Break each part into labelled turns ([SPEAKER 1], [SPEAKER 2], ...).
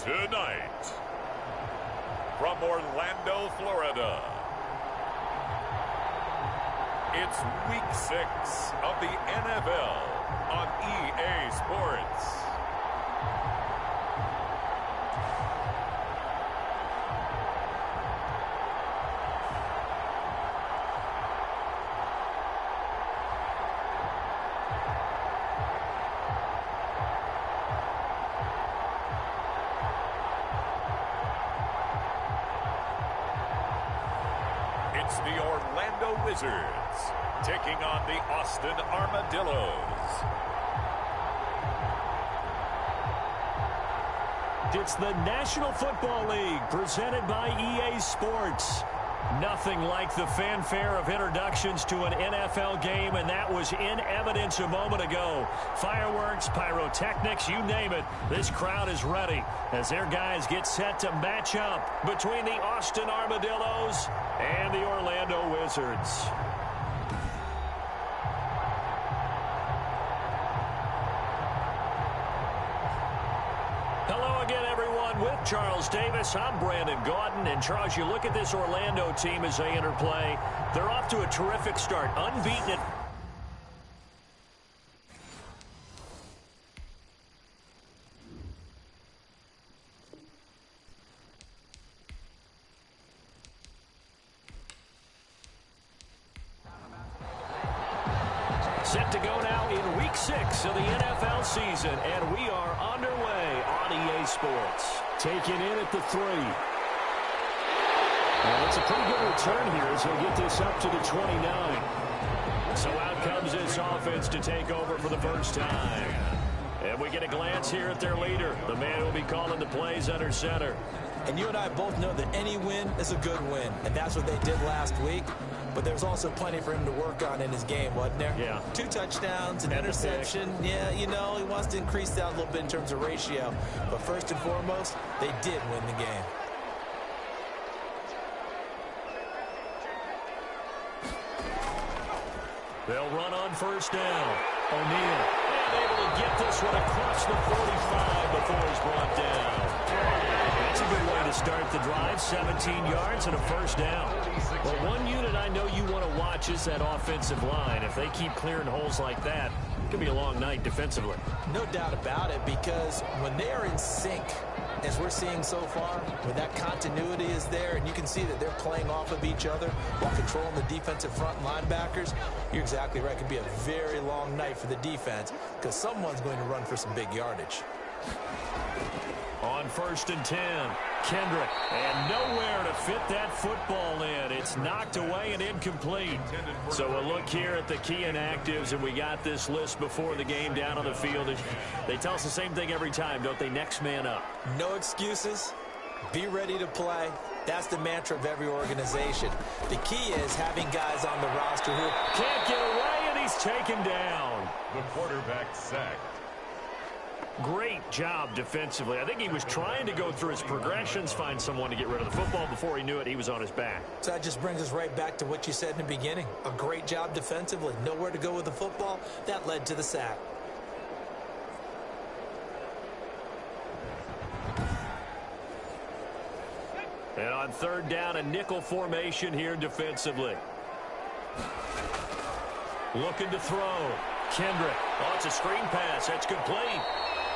[SPEAKER 1] Tonight, from Orlando, Florida, it's Week 6 of the NFL on EA Sports. It's the Orlando Wizards taking on the Austin Armadillos.
[SPEAKER 2] It's the National Football League presented by EA Sports. Nothing like the fanfare of introductions to an NFL game, and that was in evidence a moment ago. Fireworks, pyrotechnics, you name it. This crowd is ready as their guys get set to match up between the Austin Armadillos and the Orlando Wizards. Hello again, everyone. With Charles Davis, I'm Brandon Gaudin. And Charles, you look at this Orlando team as they interplay. They're off to a terrific start, unbeaten at set to go now in Week 6 of the NFL season, and we are underway on EA Sports. Taken in at the 3. Well, it's a pretty good return here as they get this up to the 29. So out comes this offense to take over for the first time. And we get a glance here at their leader, the man who will be calling the plays under center.
[SPEAKER 3] And you and I both know that any win is a good win, and that's what they did last week. But there's also plenty for him to work on in his game, wasn't there?
[SPEAKER 2] Yeah.
[SPEAKER 3] 2 touchdowns, an interception. Yeah, you know, he wants to increase that a little bit in terms of ratio. But first and foremost, they did win the game.
[SPEAKER 2] They'll run on first down. O'Neal able to get this one across the 45 before he's brought down. That's a good way to start the drive. 17 yards and a first down. Well, one unit I know you want to watch is that offensive line. If they keep clearing holes like that, it could be a long night defensively.
[SPEAKER 3] No doubt about it, because when they are in sync, as we're seeing so far, when that continuity is there and you can see that they're playing off of each other while controlling the defensive front linebackers, you're exactly right. It could be a very long night for the defense because someone's going to run for some big yardage.
[SPEAKER 2] On first and 10, Kendrick, and nowhere to fit that football in. It's knocked away and incomplete. So a look here at the key inactives, and we got this list before the game down on the field. They tell us the same thing every time, don't they? Next man up.
[SPEAKER 3] No excuses. Be ready to play. That's the mantra of every organization. The key is having guys on the roster who
[SPEAKER 2] can't get away, and he's taken down.
[SPEAKER 1] The quarterback sacked.
[SPEAKER 2] Great job defensively. I think he was trying to go through his progressions, find someone to get rid of the football. Before he knew it, he was on his back.
[SPEAKER 3] So that just brings us right back to what you said in the beginning. A great job defensively. Nowhere to go with the football. That led to the sack.
[SPEAKER 2] And on third down, a nickel formation here defensively. Looking to throw. Kendrick. Oh, it's a screen pass. That's complete.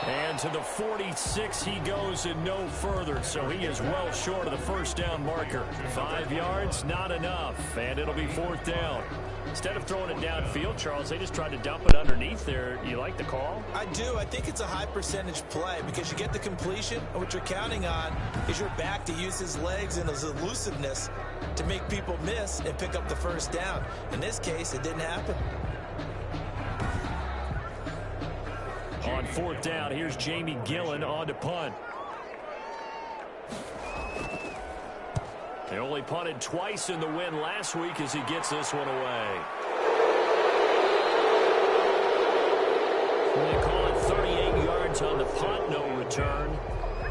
[SPEAKER 2] And to the 46 he goes and no further. So he is well short of the first down marker. 5 yards, not enough. And it'll be fourth down. Instead of throwing it downfield, Charles, they just tried to dump it underneath there. You like the call?
[SPEAKER 3] I do. I think it's a high percentage play because you get the completion, and what you're counting on is your back to use his legs and his elusiveness to make people miss and pick up the first down. In this case, it didn't happen.
[SPEAKER 2] On fourth down, here's Jamie Gillen on to punt. They only punted twice in the win last week as he gets this one away. They call it 38 yards on the punt, no return.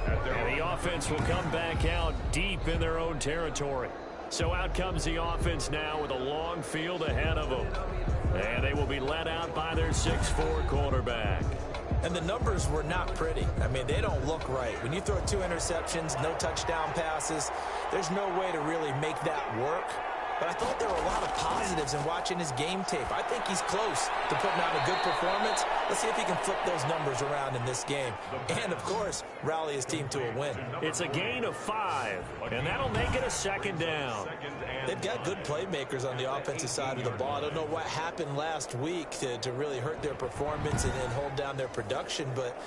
[SPEAKER 2] And the offense will come back out deep in their own territory. So out comes the offense now with a long field ahead of them. And they will be led out by their 6'4" quarterback.
[SPEAKER 3] And the numbers were not pretty. I mean, they don't look right. When you throw 2 interceptions, no touchdown passes, there's no way to really make that work. But I thought there were a lot of positives in watching his game tape. I think he's close to putting out a good performance. Let's see if he can flip those numbers around in this game. And, of course, rally his team to a win.
[SPEAKER 2] It's a gain of 5, and that'll make it a second down.
[SPEAKER 3] They've got good playmakers on the offensive side of the ball. I don't know what happened last week to really hurt their performance and hold down their production, but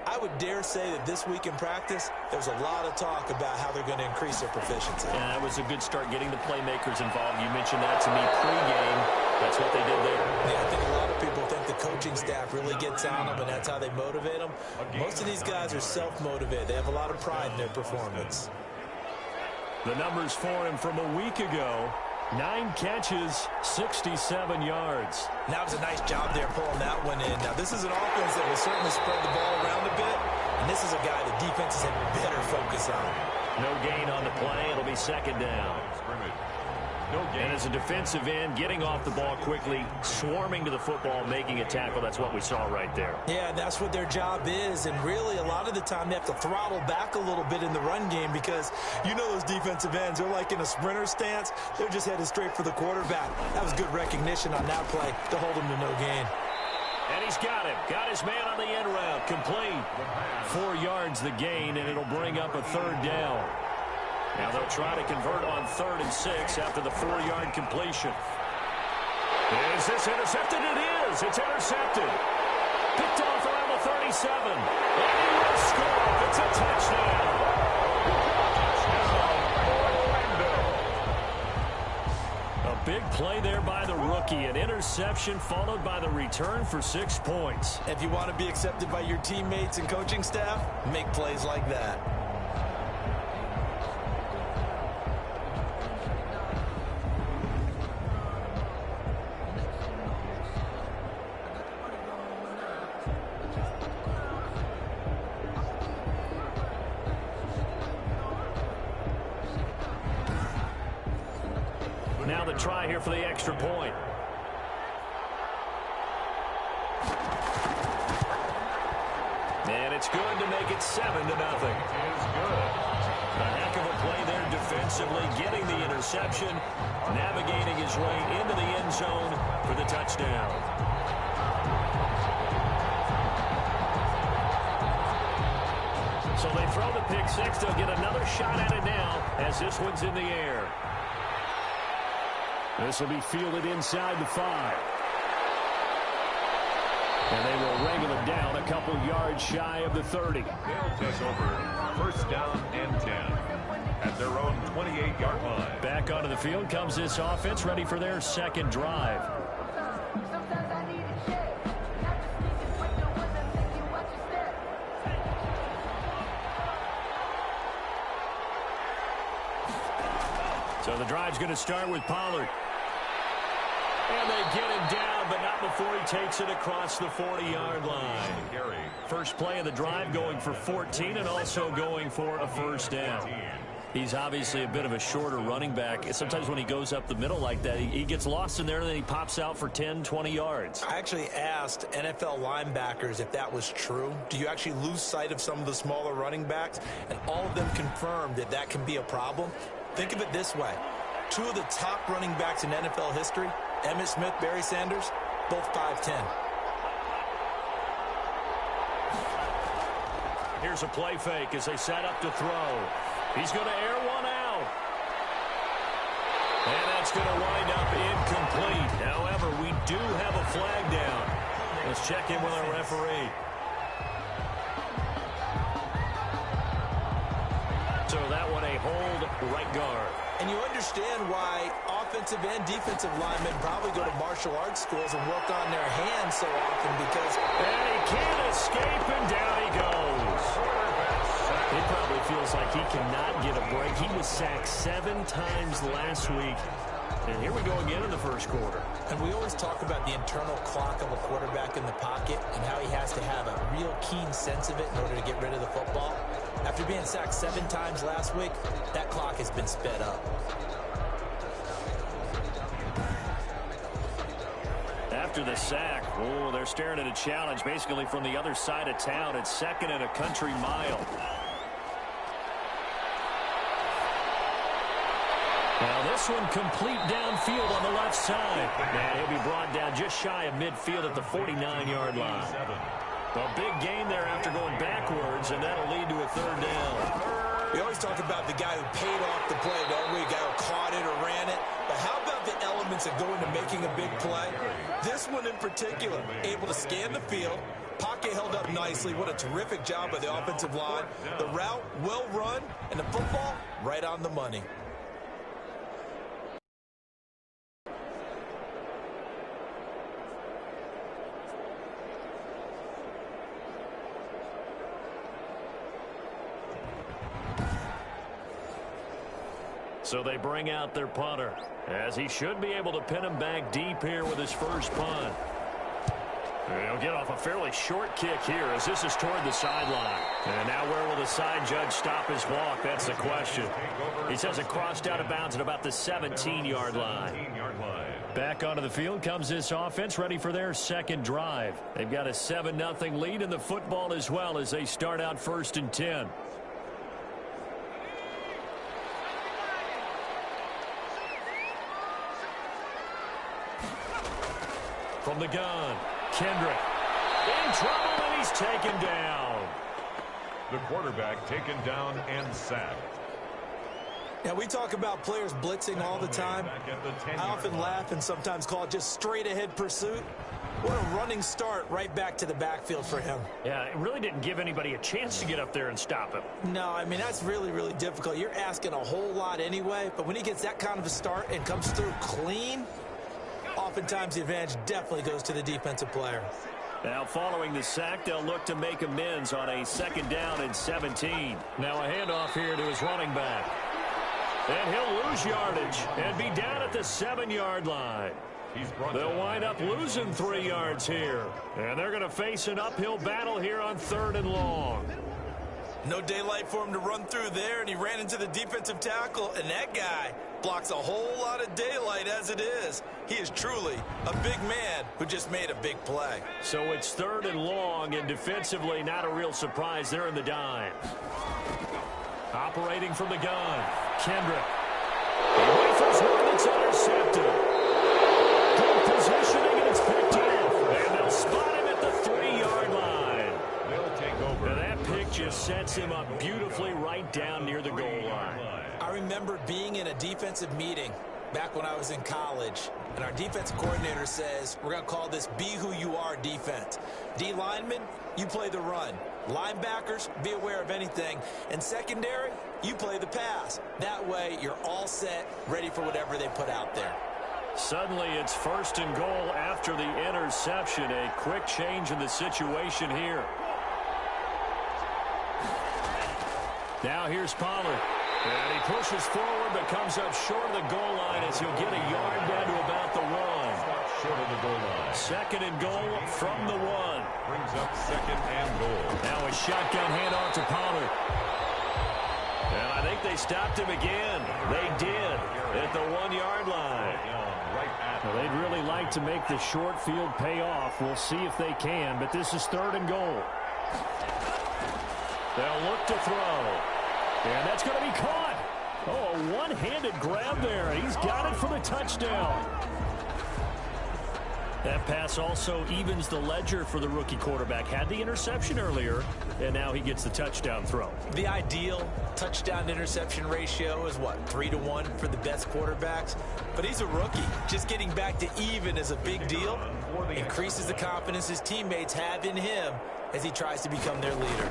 [SPEAKER 3] I would dare say that this week in practice, there's a lot of talk about how they're going to increase their proficiency.
[SPEAKER 2] And that was a good start getting the playmakers involved. You mentioned that to me pregame. That's what they did there.
[SPEAKER 3] Yeah, I think a lot of people think the coaching staff really gets on them, and that's how they motivate them. Most of these guys are self-motivated. They have a lot of pride in their performance.
[SPEAKER 2] The numbers for him from a week ago: 9 catches, 67 yards.
[SPEAKER 3] Now it's a nice job there pulling that one in. Now this is an offense that will certainly spread the ball around a bit, and this is a guy the defenses have better focus on.
[SPEAKER 2] No gain on the play. It'll be second down. And as a defensive end, getting off the ball quickly, swarming to the football, making a tackle, that's what we saw right there.
[SPEAKER 3] Yeah, that's what their job is, and really a lot of the time they have to throttle back a little bit in the run game because you know those defensive ends, they're like in a sprinter stance. They're just headed straight for the quarterback. That was good recognition on that play to hold him to no gain.
[SPEAKER 2] And he's got him. Got his man on the end route. Complete. 4 yards the gain, and it'll bring up a third down. Now they'll try to convert on 3rd and 6 after the 4-yard completion. Is this intercepted? It is. It's intercepted. Picked off around the 37. And he will score. It's a touchdown. A big play there by the rookie. An interception followed by the return for 6 points.
[SPEAKER 3] If you want to be accepted by your teammates and coaching staff, make plays like that.
[SPEAKER 2] Now the try here for the extra point. And it's good to make it 7-0. It's good. A heck of a play there defensively, getting the interception, navigating his way into the end zone for the touchdown. So they throw the pick six. They'll get another shot at it now as this one's in the air. This will be fielded inside the 5. And they will wrangle it down a couple yards shy of the 30.
[SPEAKER 1] They'll take over 1st down and 10 at their own 28-yard line.
[SPEAKER 2] Back onto the field comes this offense, ready for their second drive. So the drive's going to start with Pollard. And they get him down, but not before he takes it across the 40-yard line. First play of the drive going for 14 and also going for a 1st down. He's obviously a bit of a shorter running back. Sometimes when he goes up the middle like that, he gets lost in there and then he pops out for 10, 20 yards.
[SPEAKER 3] I actually asked NFL linebackers if that was true. Do you actually lose sight of some of the smaller running backs? And all of them confirmed that that can be a problem. Think of it this way. 2 of the top running backs in NFL history, Emmitt Smith, Barry Sanders, both 5'10".
[SPEAKER 2] Here's a play fake as they set up to throw. He's going to air one out. And that's going to wind up incomplete. However, we do have a flag down. Let's check in with our referee. So that one a hold right guard.
[SPEAKER 3] And you understand why offensive and defensive linemen probably go to martial arts schools and work on their hands so often because...
[SPEAKER 2] And he can't escape, and down he goes. He probably feels like he cannot get a break. He was sacked 7 times last week. And here we go again in the first quarter.
[SPEAKER 3] And we always talk about the internal clock of a quarterback in the pocket and how he has to have a real keen sense of it in order to get rid of the football. After being sacked 7 times last week, that clock has been sped up.
[SPEAKER 2] After after the sack. Oh, they're staring at a challenge basically from the other side of town. It's 2nd and a country mile. Now this one complete downfield on the left side. And he'll be brought down just shy of midfield at the 49-yard line. A big gain there after going backwards, and that'll lead to a 3rd down.
[SPEAKER 3] We always talk about the guy who paid off the play, don't we? The guy who caught it or ran it. But how about the elements that go into making a big play? This one in particular, able to scan the field. Pocket held up nicely. What a terrific job by the offensive line. The route, well run, and the football, right on the money.
[SPEAKER 2] So they bring out their punter, as he should be able to pin him back deep here with his first punt. He'll get off a fairly short kick here as this is toward the sideline. And now where will the side judge stop his walk? That's the question. He says it crossed out of bounds at about the 17-yard line. Back onto the field comes this offense, ready for their second drive. They've got a 7-0 lead in the football as well as they start out 1st and 10. From the gun, Kendrick in trouble, and he's taken down.
[SPEAKER 1] The quarterback taken down and sacked.
[SPEAKER 3] Now, we talk about players blitzing all the time. I often laugh and sometimes call it just straight-ahead pursuit. What a running start right back to the backfield for him.
[SPEAKER 2] Yeah, it really didn't give anybody a chance to get up there and stop him.
[SPEAKER 3] No, I mean, that's really, really difficult. You're asking a whole lot anyway, but when he gets that kind of a start and comes through clean, oftentimes the advantage definitely goes to the defensive player.
[SPEAKER 2] Now following the sack, they'll look to make amends on a 2nd down and 17. Now a handoff here to his running back. And he'll lose yardage and be down at the 7-yard line. They'll wind up losing 3 yards here. And they're going to face an uphill battle here on 3rd and long.
[SPEAKER 3] No daylight for him to run through there, and he ran into the defensive tackle, and that guy blocks a whole lot of daylight as it is. He is truly a big man who just made a big play.
[SPEAKER 2] So it's 3rd and long, and defensively not a real surprise there in the dime. Operating from the gun, Kendrick. He rifles one that's intercepted. Good positioning, and it's picked off. And they'll spot him at the 3-yard line.
[SPEAKER 1] They'll take over.
[SPEAKER 2] Now that pick just sets him up beautifully right down near the goal line.
[SPEAKER 3] I remember being in a defensive meeting back when I was in college, and our defense coordinator says, we're going to call this Be Who You Are defense. D linemen, you play the run. Linebackers, be aware of anything. And secondary, you play the pass. That way, you're all set, ready for whatever they put out there.
[SPEAKER 2] Suddenly, it's 1st and goal after the interception. A quick change in the situation here. Now here's Pollard. And he pushes forward but comes up short of the goal line as he'll get a yard down to about the 1.
[SPEAKER 1] Short of the goal line.
[SPEAKER 2] 2nd and goal from the 1.
[SPEAKER 1] Brings up 2nd and goal.
[SPEAKER 2] Now a shotgun handoff to Pollard. And I think they stopped him again. They did at the 1-yard line. Well, they'd really like to make the short field pay off. We'll see if they can, but this is 3rd and goal. They'll look to throw. And that's going to be caught. Oh, a one-handed grab there. He's got it for the touchdown. That pass also evens the ledger for the rookie quarterback. Had the interception earlier, and now he gets the touchdown throw.
[SPEAKER 3] The ideal touchdown-interception ratio is, what, 3-to-1 for the best quarterbacks? But he's a rookie. Just getting back to even is a big deal. Increases the confidence his teammates have in him as he tries to become their leader.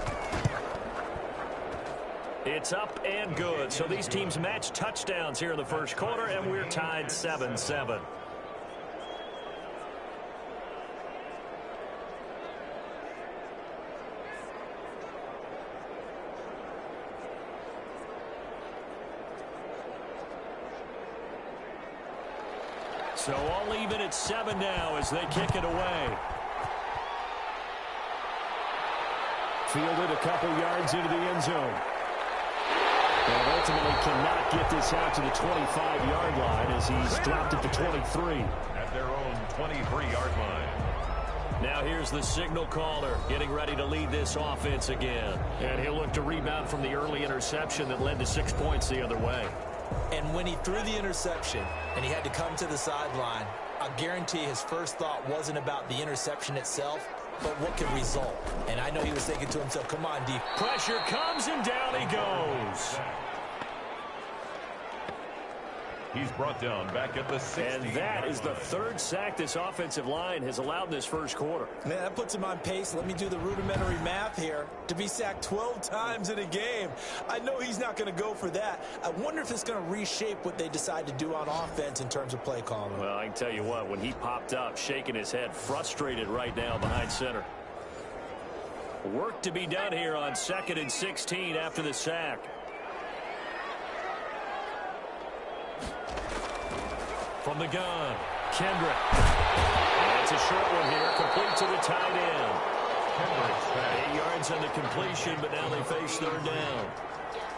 [SPEAKER 2] It's up and good. So these teams match touchdowns here in the first quarter, and we're tied 7-7. So all even at 7 now as they kick it away. Fielded a couple yards into the end zone. And ultimately cannot get this out to the 25-yard line as he's dropped at the 23.
[SPEAKER 1] At their own 23-yard line.
[SPEAKER 2] Now here's the signal caller getting ready to lead this offense again. And he'll look to rebound from the early interception that led to 6 points the other way.
[SPEAKER 3] And when he threw the interception and he had to come to the sideline, I guarantee his first thought wasn't about the interception itself, but what could result. And I know he was thinking to himself, come on, D.
[SPEAKER 2] Pressure comes and down he goes.
[SPEAKER 1] He's brought down back at the 60.
[SPEAKER 2] And that is the third sack this offensive line has allowed this first quarter.
[SPEAKER 3] Man, that puts him on pace. Let me do the rudimentary math here. To be sacked 12 times in a game. I know he's not going to go for that. I wonder if it's going to reshape what they decide to do on offense in terms of play calling.
[SPEAKER 2] Well, I can tell you what, when he popped up, shaking his head, frustrated right now behind center. Work to be done here on 2nd and 16 after the sack. From the gun, Kendrick. And it's a short one here, complete to the tight end. 8 yards on the completion, but now they face third down.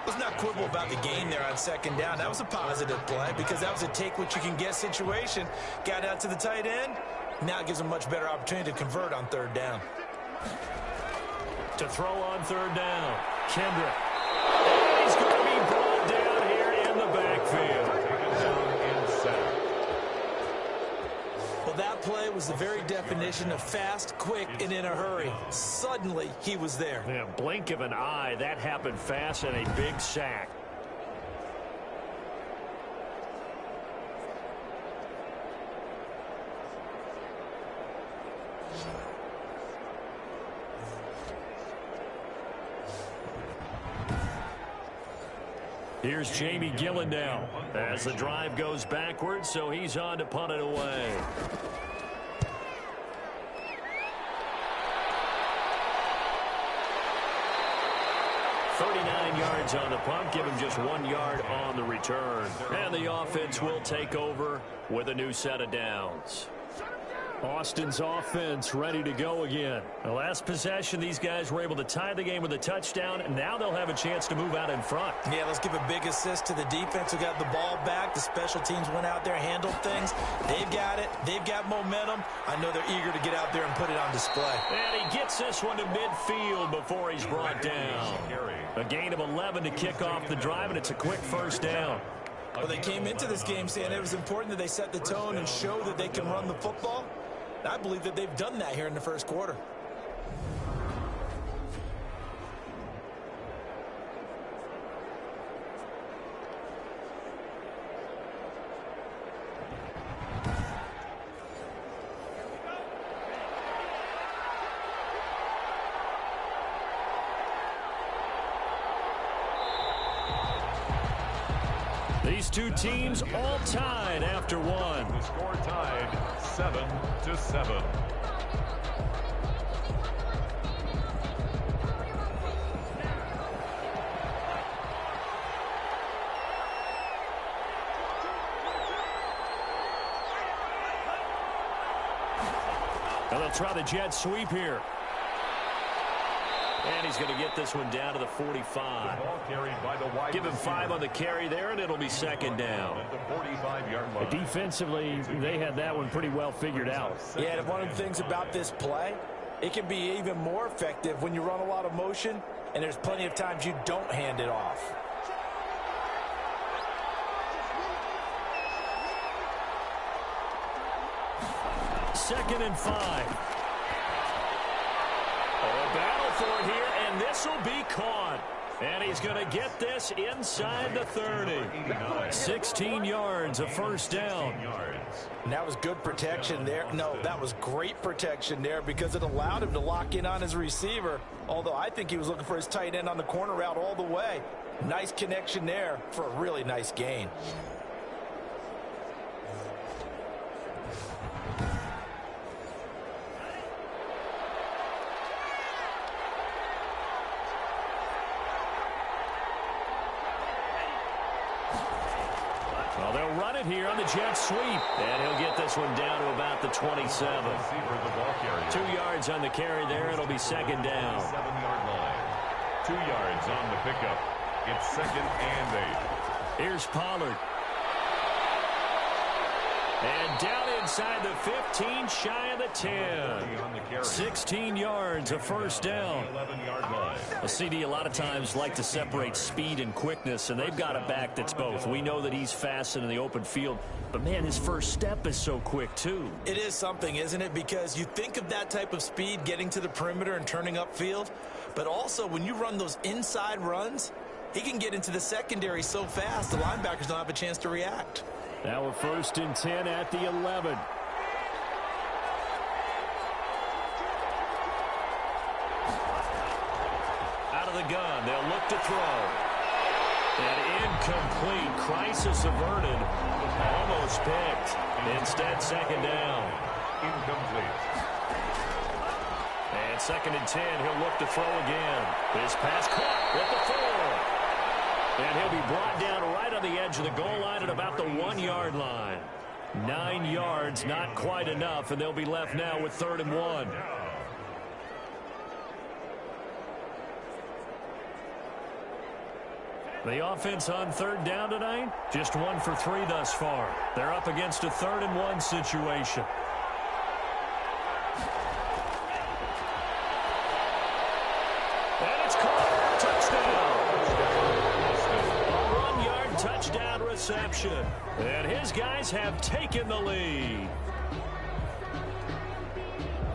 [SPEAKER 3] Let's not quibble about the gain there on 2nd down. That was a positive play because that was a take-what-you-can-get situation. Got out to the tight end. Now it gives them much better opportunity to convert on 3rd down.
[SPEAKER 2] To throw on 3rd down, Kendrick. And he's going to be brought down here in the backfield.
[SPEAKER 3] Well, that play was the very definition of fast, quick, and in a hurry. Suddenly, he was there.
[SPEAKER 2] Yeah, blink of an eye, that happened fast and a big sack. Here's Jamie Gillen now as the drive goes backwards, so he's on to punt it away. Yards on the punt, give him just 1 yard on the return. And the offense will take over with a new set of downs. Austin's offense ready to go again. The last possession, these guys were able to tie the game with a touchdown, and now they'll have a chance to move out in front.
[SPEAKER 3] Yeah, let's give a big assist to the defense who got the ball back. The special teams went out there, handled things. They've got it. They've got momentum. I know they're eager to get out there and put it on display.
[SPEAKER 2] And he gets this one to midfield before he's brought down. A gain of 11 to kick off the drive, and it's a quick first down.
[SPEAKER 3] Well, they came into this game saying it was important that they set the tone and show that they can run the football. I believe that they've done that here in the first quarter.
[SPEAKER 2] These two teams all tied after one.
[SPEAKER 1] The score tied 7-7.
[SPEAKER 2] And they'll try the jet sweep here. And he's going to get this one down to the 45.
[SPEAKER 1] The ball carried by the wide
[SPEAKER 2] Give him 5 on the carry there, and it'll be second down.
[SPEAKER 1] At the 45-yard line.
[SPEAKER 2] Defensively, they had that one pretty well figured out.
[SPEAKER 3] Yeah, and one of the things about this play, it can be even more effective when you run a lot of motion, and there's plenty of times you don't hand it off.
[SPEAKER 2] Second and 5. A battle for it here, and this will be caught. And he's going to get this inside the 30. 16 yards, a first down.
[SPEAKER 3] And that was good protection there. No, that was great protection there because it allowed him to lock in on his receiver. Although I think he was looking for his tight end on the corner route all the way. Nice connection there for a really nice gain.
[SPEAKER 2] Well, they'll run it here on the jet sweep. And he'll get this one down to about the 27. 2 yards on the carry there. It'll be second down.
[SPEAKER 1] 7-yard line. 2 yards on the pickup. It's 2nd and 8.
[SPEAKER 2] Here's Pollard. And down inside the 15, shy of the 10. 16 yards, a first down. A CD a lot of times like to separate speed and quickness, and they've got a back that's both. We know that he's fast in the open field, but, man, his first step is so quick, too.
[SPEAKER 3] It is something, isn't it? Because you think of that type of speed getting to the perimeter and turning upfield, but also when you run those inside runs, he can get into the secondary so fast the linebackers don't have a chance to react.
[SPEAKER 2] Now we're 1st and 10 at the 11. Out of the gun, they'll look to throw. And incomplete. Crisis averted. Almost picked. Instead, 2nd down.
[SPEAKER 1] Incomplete.
[SPEAKER 2] And 2nd and 10, he'll look to throw again. His pass caught with the 4. And he'll be brought down right on the edge of the goal line at about the 1-yard line. 9 yards, not quite enough, and they'll be left now with 3rd and 1. The offense on 3rd down tonight, just 1 for 3 thus far. They're up against a 3rd and 1 situation. And it's caught. Touchdown. A 1-yard touchdown reception. And his guys have taken the lead.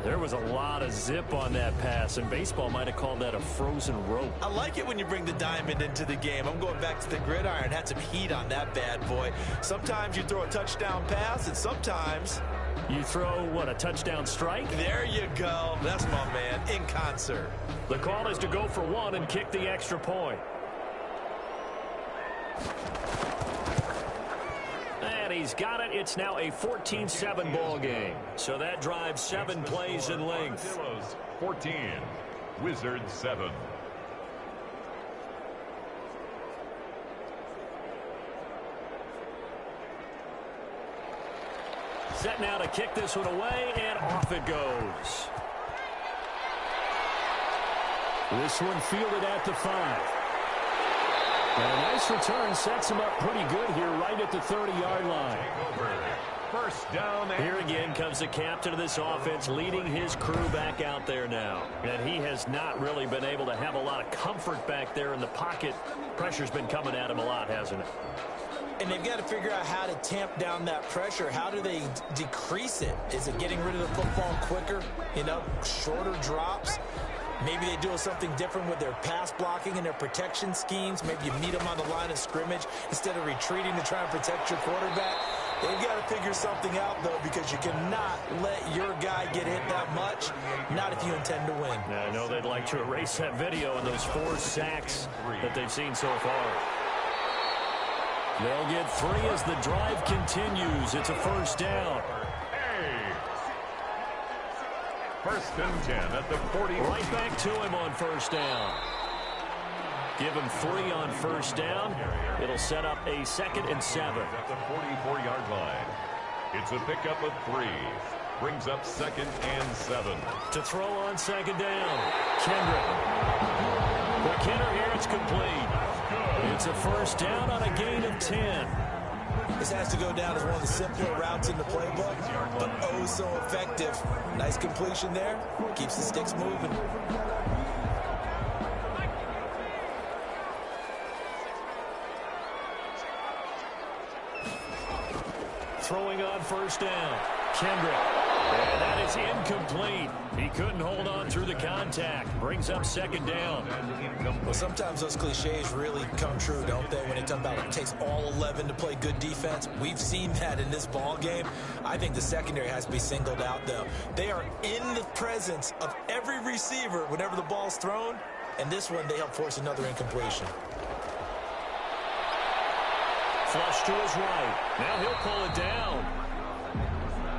[SPEAKER 2] There was a lot of zip on that pass, and baseball might have called that a frozen rope.
[SPEAKER 3] I like it when you bring the diamond into the game. I'm going back to the gridiron. Had some heat on that bad boy. Sometimes you throw a touchdown pass, and sometimes
[SPEAKER 2] you throw, what, a touchdown strike?
[SPEAKER 3] There you go. That's my man, in concert.
[SPEAKER 2] The call is to go for 1 and kick the extra point. And he's got it. It's now a 14-7 ball game. So that drives 7 plays in length.
[SPEAKER 1] 14, Wizards 7.
[SPEAKER 2] Set now to kick this one away, and off it goes. This one fielded at the 5. And a nice return sets him up pretty good here right at the 30-yard line.
[SPEAKER 1] First down.
[SPEAKER 2] Here again comes the captain of this offense leading his crew back out there now. And he has not really been able to have a lot of comfort back there in the pocket. Pressure's been coming at him a lot, hasn't it?
[SPEAKER 3] And they've got to figure out how to tamp down that pressure. How do they decrease it? Is it getting rid of the football quicker? You know, shorter drops? Maybe they do something different with their pass blocking and their protection schemes. Maybe you meet them on the line of scrimmage instead of retreating to try and protect your quarterback. They've got to figure something out, though, because you cannot let your guy get hit that much, not if you intend to win.
[SPEAKER 2] I know they'd like to erase that video and those 4 sacks that they've seen so far. They'll get 3 as the drive continues. It's a first down.
[SPEAKER 1] First and 10 at the 40.
[SPEAKER 2] Right back to him on first down. Give him 3 on first down. It'll set up a 2nd and 7.
[SPEAKER 1] At the 44-yard line. It's a pickup of 3. Brings up 2nd and 7.
[SPEAKER 2] To throw on 2nd down. Kendrick. For Kenner here, it's complete. It's a first down on a gain of 10.
[SPEAKER 3] This has to go down as one of the simpler routes in the playbook, but oh so effective. Nice completion there. Keeps the sticks moving.
[SPEAKER 2] Throwing on first down. Kendrick. And that is incomplete. He couldn't hold on through the contact. Brings up 2nd down.
[SPEAKER 3] Well, sometimes those cliches really come true, don't they? When they talk about it takes all 11 to play good defense. We've seen that in this ball game. I think the secondary has to be singled out, though. They are in the presence of every receiver whenever the ball's thrown. And this one, they help force another incompletion.
[SPEAKER 2] Flush to his right. Now he'll pull it down.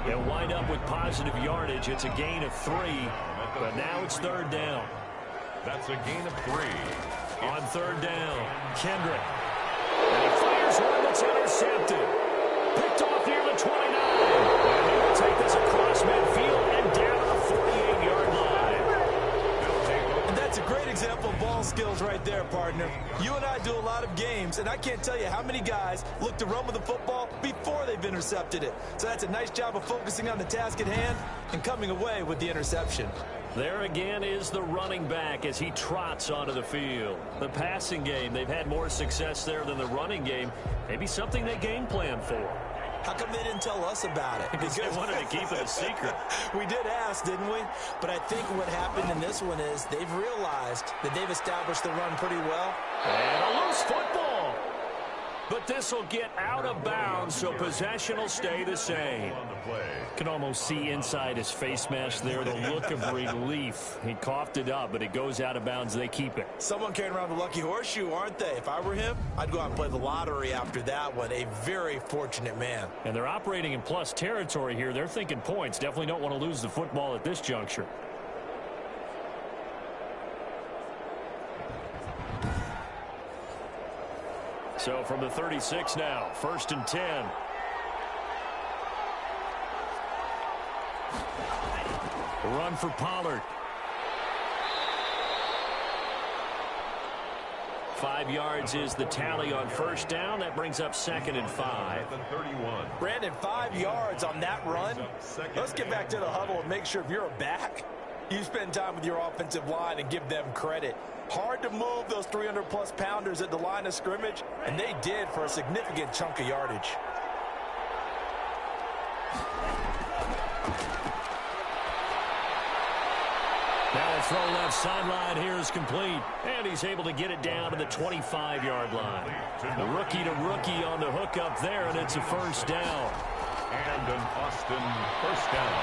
[SPEAKER 2] They'll wind up with positive yardage. It's a gain of 3, but now it's 3rd down.
[SPEAKER 1] That's a gain of 3.
[SPEAKER 2] On 3rd down, Kendrick. And he fires one that's intercepted. Picked off near the 29. And he will take this across midfield and down to the 48-yard line.
[SPEAKER 3] And that's a great example of ball skills fundamentals right there, partner. You and I do a lot of games, and I can't tell you how many guys look to run with the football before they've intercepted it. So that's a nice job of focusing on the task at hand and coming away with the interception.
[SPEAKER 2] There again is the running back as he trots onto the field. The passing game, they've had more success there than the running game. Maybe something they game plan for.
[SPEAKER 3] How come they didn't tell us about it?
[SPEAKER 2] Because they wanted to keep it a secret.
[SPEAKER 3] We did ask, didn't we? But I think what happened in this one is they've realized that they've established the run pretty well.
[SPEAKER 2] And a loose football. But this will get out of bounds, so possession will stay the same. Can almost see inside his face mask there the look of relief. He coughed it up, but it goes out of bounds. They keep it.
[SPEAKER 3] Someone carrying around the lucky horseshoe, aren't they? If I were him, I'd go out and play the lottery after that one. A very fortunate man.
[SPEAKER 2] And they're operating in plus territory here. They're thinking points. Definitely don't want to lose the football at this juncture. So from the 36 now, 1st and 10. Run for Pollard. 5 yards is the tally on 1st down. That brings up 2nd and 5.
[SPEAKER 3] Brandon, 5 yards on that run. Let's get back to the huddle and make sure if you're a back, you spend time with your offensive line and give them credit. Hard to move those 300-plus pounders at the line of scrimmage, and they did for a significant chunk of yardage.
[SPEAKER 2] Now a throw left sideline here is complete, and he's able to get it down to the 25-yard line. The rookie to rookie on the hook up there, and it's a 1st down.
[SPEAKER 1] And an Austin 1st down.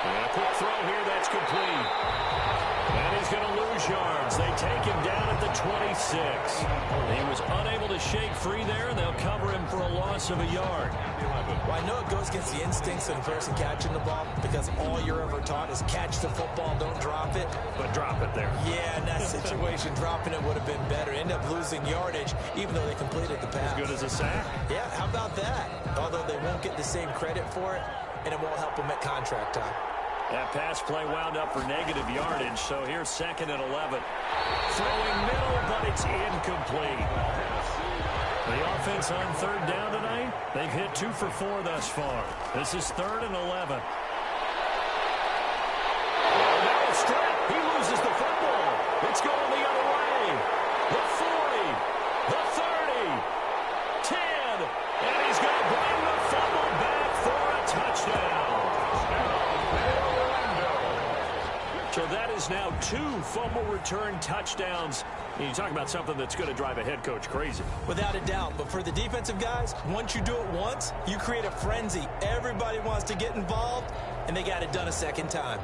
[SPEAKER 2] And a quick throw here, that's complete. And he's going to lose yards. They take him down at the 26. He was unable to shake free there, and they'll cover him for a loss of a yard.
[SPEAKER 3] Well, I know it goes against the instincts of the person catching the ball because all you're ever taught is catch the football, don't drop it.
[SPEAKER 2] But drop it there.
[SPEAKER 3] Yeah, in that situation, dropping it would have been better. End up losing yardage, even though they completed the pass.
[SPEAKER 2] As good as a sack?
[SPEAKER 3] Yeah, how about that? Although they won't get the same credit for it, and it won't help them at contract time.
[SPEAKER 2] That pass play wound up for negative yardage, so here's 2nd and 11. Throwing middle, but it's incomplete. The offense on 3rd down tonight, they've hit 2 for 4 thus far. This is 3rd and 11. Now a strip. He loses the football. It's going the other way. The 40, the 30, 10, and he's going to bring the fumble back for a touchdown. So that is now 2 fumble return touchdowns. You talk about something that's going to drive a head coach crazy.
[SPEAKER 3] Without a doubt. But for the defensive guys, once you do it once, you create a frenzy. Everybody wants to get involved, and they got it done a 2nd time.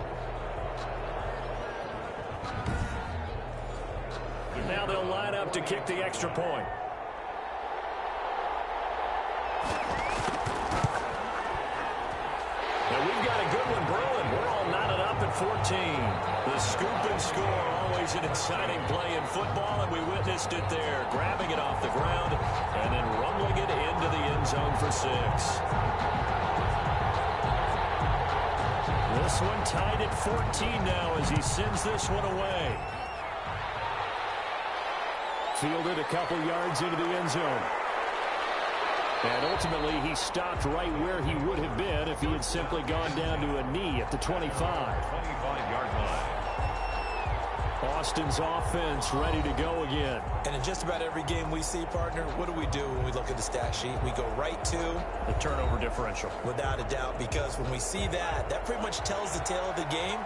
[SPEAKER 2] Now they'll line up to kick the extra point. Now we've got a good one brewing. We're all knotted up at 14. The scoop and score, always an exciting play in football, and we witnessed it there. Grabbing it off the ground and then rumbling it into the end zone for 6. This one tied at 14 now as he sends this one away. Fielded a couple yards into the end zone. And ultimately, he stopped right where he would have been if he had simply gone down to a knee at the 25.
[SPEAKER 1] 25-yard line.
[SPEAKER 2] Austin's offense ready to go again.
[SPEAKER 3] And in just about every game we see, partner, what do we do when we look at the stat sheet? We go right to
[SPEAKER 2] the turnover differential.
[SPEAKER 3] Without a doubt, because when we see that, that pretty much tells the tale of the game.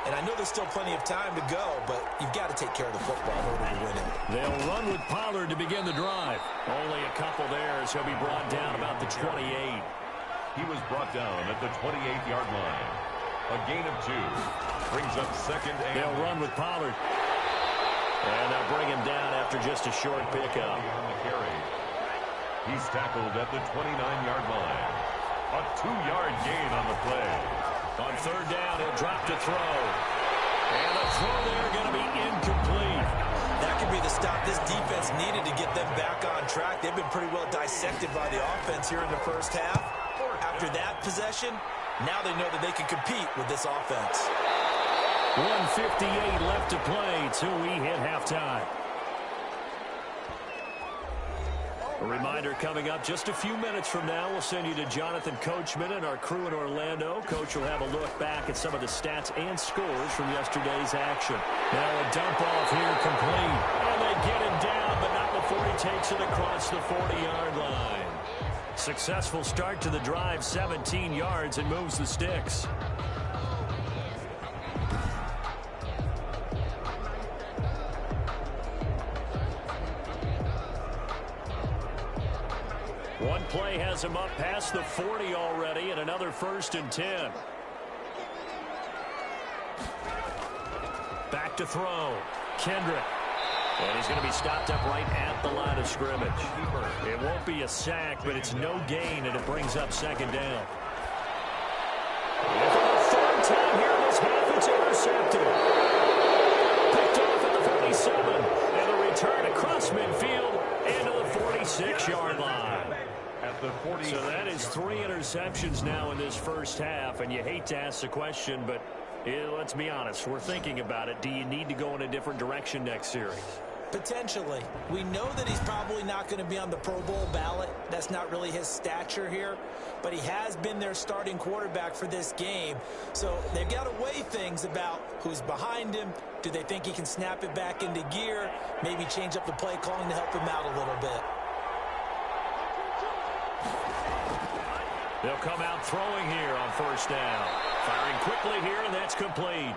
[SPEAKER 3] And I know there's still plenty of time to go, but you've got to take care of the football in order to win it.
[SPEAKER 2] They'll run with Pollard to begin the drive. Only a couple there, so he'll be brought down about the 28.
[SPEAKER 1] He was brought down at the 28-yard line. A gain of 2. Brings up 2nd and...
[SPEAKER 2] They'll run with Pollard. And they'll bring him down after just a short pickup.
[SPEAKER 1] On the carry. He's tackled at the 29-yard line. A 2-yard gain on the play.
[SPEAKER 2] On 3rd down, he'll drop to throw. And the throw there going to be incomplete.
[SPEAKER 3] That could be the stop this defense needed to get them back on track. They've been pretty well dissected by the offense here in the 1st half. After that possession, now they know that they can compete with this offense.
[SPEAKER 2] 1:58 left to play till we hit halftime. A reminder coming up just a few minutes from now. We'll send you to Jonathan Coachman and our crew in Orlando. Coach will have a look back at some of the stats and scores from yesterday's action. Now a dump off here complete. And they get it down, but not before he takes it across the 40-yard line. Successful start to the drive, 17 yards, and moves the sticks. One play has him up past the 40 already, and another 1st and 10. Back to throw. Kendrick. And he's going to be stopped up right at the line of scrimmage. It won't be a sack, but it's no gain, and it brings up 2nd down. And for the 3rd time here in this half, it's intercepted. Picked off at the 47, and the return across midfield into the 46-yard line. So that is 3 interceptions now in this first half, and you hate to ask the question, but let's be honest, we're thinking about it. Do you need to go in a different direction next series?
[SPEAKER 3] Potentially. We know that he's probably not going to be on the Pro Bowl ballot. That's not really his stature here, but he has been their starting quarterback for this game. So they've got to weigh things about who's behind him. Do they think he can snap it back into gear? Maybe change up the play calling to help him out a little bit.
[SPEAKER 2] They'll come out throwing here on 1st down. Firing quickly here, and that's complete.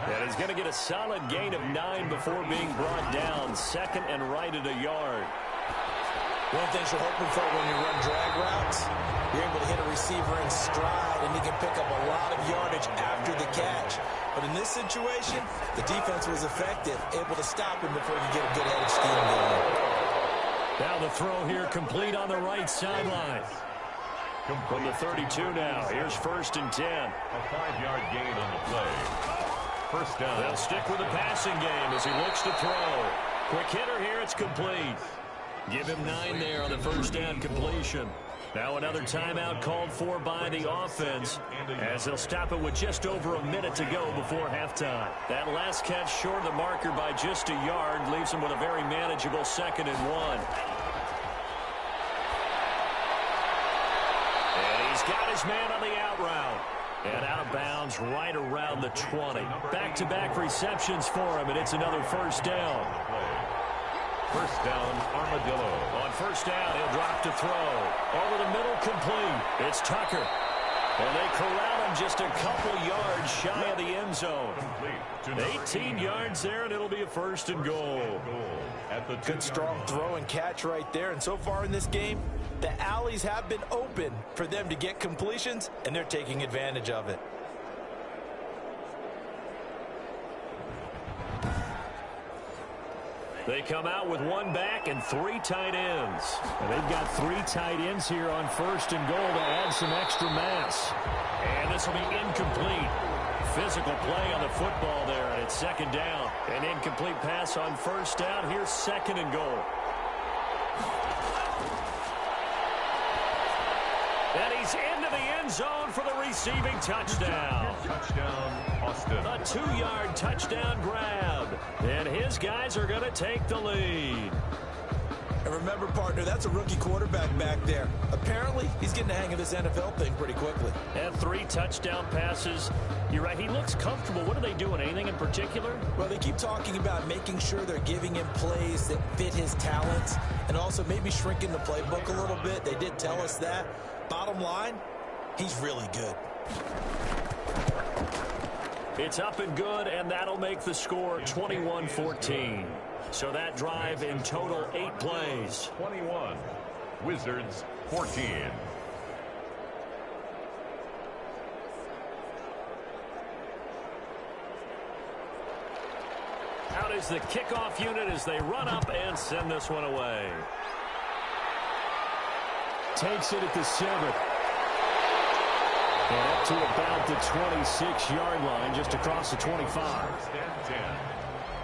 [SPEAKER 2] And he's going to get a solid gain of 9 before being brought down. 2nd and right at a yard.
[SPEAKER 3] One of the things you're hoping for when you run drag routes, you're able to hit a receiver in stride, and he can pick up a lot of yardage after the catch. But in this situation, the defense was effective, able to stop him before he could get a good head of steam going.
[SPEAKER 2] Now the throw here complete on the right sideline. From the 32 now, here's 1st and 10.
[SPEAKER 1] A 5-yard gain on the play. 1st down.
[SPEAKER 2] They'll stick with the passing game as he looks to throw. Quick hitter here, it's complete. Give him 9 there on the 1st down completion. Now another timeout called for by the offense as they'll stop it with just over a minute to go before halftime. That last catch short of the marker by just a yard leaves him with a very manageable 2nd and 1. Got his man on the out route. And out of bounds right around the 20. Back-to-back receptions for him, and it's another 1st down.
[SPEAKER 1] 1st down, Armadillo.
[SPEAKER 2] On 1st down, he'll drop to throw. Over the middle, complete. It's Tucker. And they corral him just a couple yards shy of the end zone. 18 yards there, and it'll be a 1st and goal.
[SPEAKER 3] Good strong throw and catch right there. And so far in this game, the alleys have been open for them to get completions, and they're taking advantage of it.
[SPEAKER 2] They come out with 1 back and 3 tight ends. And they've got 3 tight ends here on 1st and goal to add some extra mass. And this will be incomplete. Physical play on the football there, and it's 2nd down. An incomplete pass on 1st down. Here's 2nd and goal. And he's into the end zone for the receiving touchdown.
[SPEAKER 1] Touchdown, Austin.
[SPEAKER 2] A 2-yard touchdown grab. And his guys are going to take the lead.
[SPEAKER 3] And remember, partner, that's a rookie quarterback back there. Apparently, he's getting the hang of this NFL thing pretty quickly.
[SPEAKER 2] And 3 touchdown passes. You're right, he looks comfortable. What are they doing? Anything in particular?
[SPEAKER 3] Well, they keep talking about making sure they're giving him plays that fit his talents and also maybe shrinking the playbook a little bit. They did tell us that. Bottom line, he's really good.
[SPEAKER 2] It's up and good, and that'll make the score 21-14. So that drive in total 8 plays.
[SPEAKER 1] 21. Wizards 14.
[SPEAKER 2] Out is the kickoff unit as they run up and send this one away. Takes it at the 7. And up to about the 26-yard line, just across the 25.
[SPEAKER 1] First and 10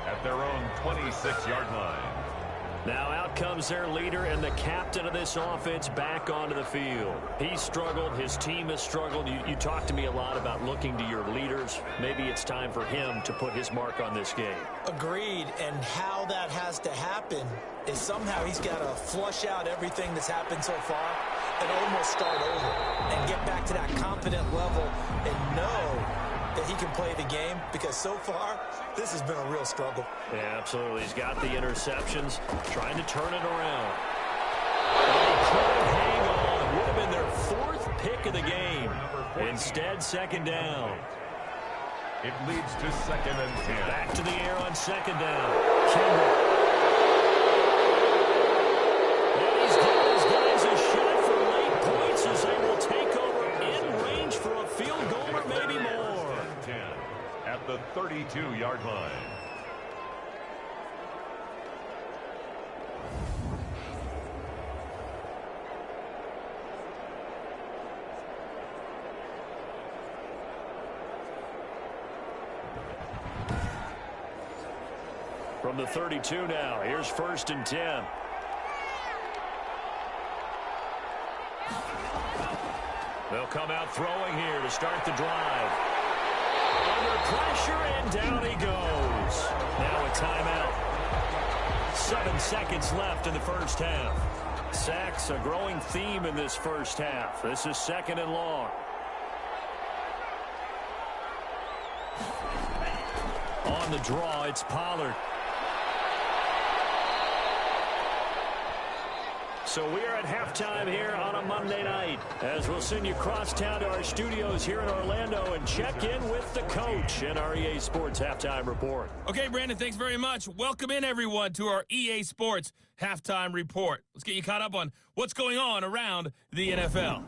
[SPEAKER 1] at their own 26-yard line.
[SPEAKER 2] Now out comes their leader and the captain of this offense back onto the field. He struggled. His team has struggled. You talked to me a lot about looking to your leaders. Maybe it's time for him to put his mark on this game.
[SPEAKER 3] Agreed. And how that has to happen is somehow he's got to flush out everything that's happened so far and almost start over and get back to that confident level and know that he can play the game, because so far this has been a real struggle.
[SPEAKER 2] Yeah, absolutely. He's got the interceptions, trying to turn it around. They couldn't hang on. Would have been their fourth pick of the game. Instead, second down.
[SPEAKER 1] It leads to 2nd and 10.
[SPEAKER 2] Back to the air on second down. Kendall. And he's giving his guys a shot for late points as they will take over in range for a field goal or maybe more.
[SPEAKER 1] 10 at the 32-yard line.
[SPEAKER 2] From the 32 now, here's 1st and 10. They'll come out throwing here to start the drive. Under pressure, and down he goes. Now a timeout. 7 seconds left in the first half. Sacks, a growing theme in this first half. This is 2nd and long. On the draw, it's Pollard. So we are at halftime here on a Monday night, as we'll send you across town to our studios here in Orlando and check in with the coach in our EA Sports Halftime Report.
[SPEAKER 4] Okay, Brandon, thanks very much. Welcome in, everyone, to our EA Sports Halftime Report. Let's get you caught up on what's going on around the NFL.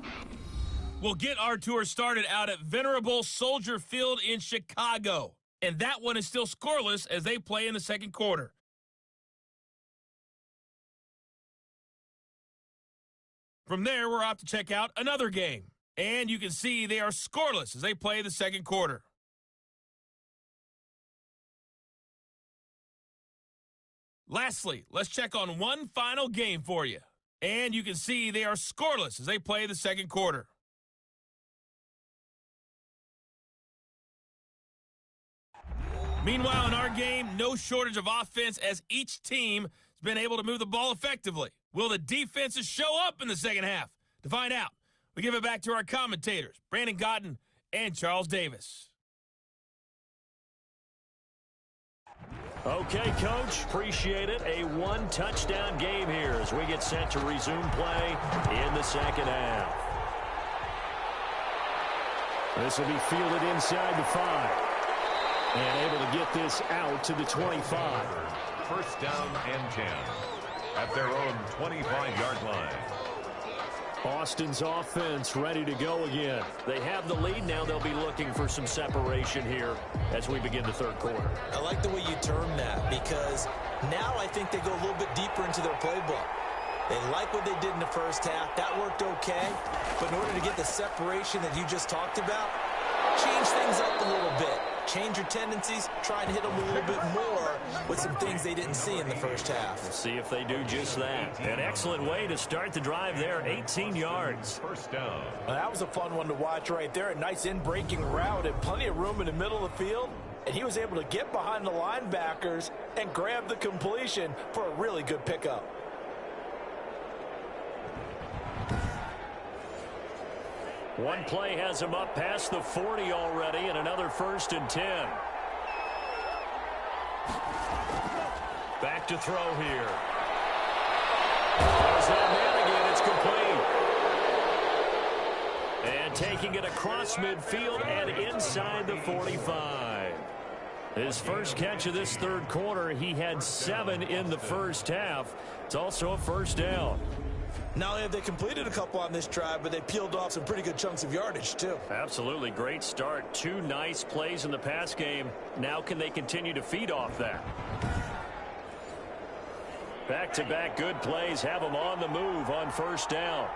[SPEAKER 4] We'll get our tour started out at Venerable Soldier Field in Chicago, and that one is still scoreless as they play in the second quarter. From there, we're off to check out another game. And you can see they are scoreless as they play the second quarter. Lastly, let's check on one final game for you. And you can see they are scoreless as they play the second quarter. Meanwhile, in our game, no shortage of offense as each team has been able to move the ball effectively. Will the defenses show up in the second half? To find out, we give it back to our commentators, Brandon Gotten and Charles Davis.
[SPEAKER 2] Okay, Coach, appreciate it. A one-touchdown game here as we get set to resume play in the second half. This will be fielded inside the 5. And able to get this out to the 25.
[SPEAKER 1] 1st down and 10 at their own 25-yard line.
[SPEAKER 2] Austin's offense ready to go again. They have the lead. Now they'll be looking for some separation here as we begin the third quarter.
[SPEAKER 3] I like the way you term that, because now I think they go a little bit deeper into their playbook. They like what they did in the first half. That worked okay. But in order to get the separation that you just talked about, change things up a little bit. Change your tendencies, try and hit them a little bit more with some things they didn't see in the first half.
[SPEAKER 2] We'll see if they do just that. An excellent way to start the drive there, 18 yards.
[SPEAKER 1] 1st down.
[SPEAKER 3] Well, that was a fun one to watch right there. A nice in-breaking route and plenty of room in the middle of the field. And he was able to get behind the linebackers and grab the completion for a really good pickup.
[SPEAKER 2] One play has him up past the 40 already, and another 1st and 10. Back to throw here. There's that man again. It's complete. And taking it across midfield and inside the 45. His first catch of this third quarter, he had 7 in the first half. It's also a 1st down.
[SPEAKER 3] Not only have they completed a couple on this drive, but they peeled off some pretty good chunks of yardage, too.
[SPEAKER 2] Absolutely. Great start. 2 nice plays in the pass game. Now can they continue to feed off that? Back-to-back good plays have them on the move on 1st down.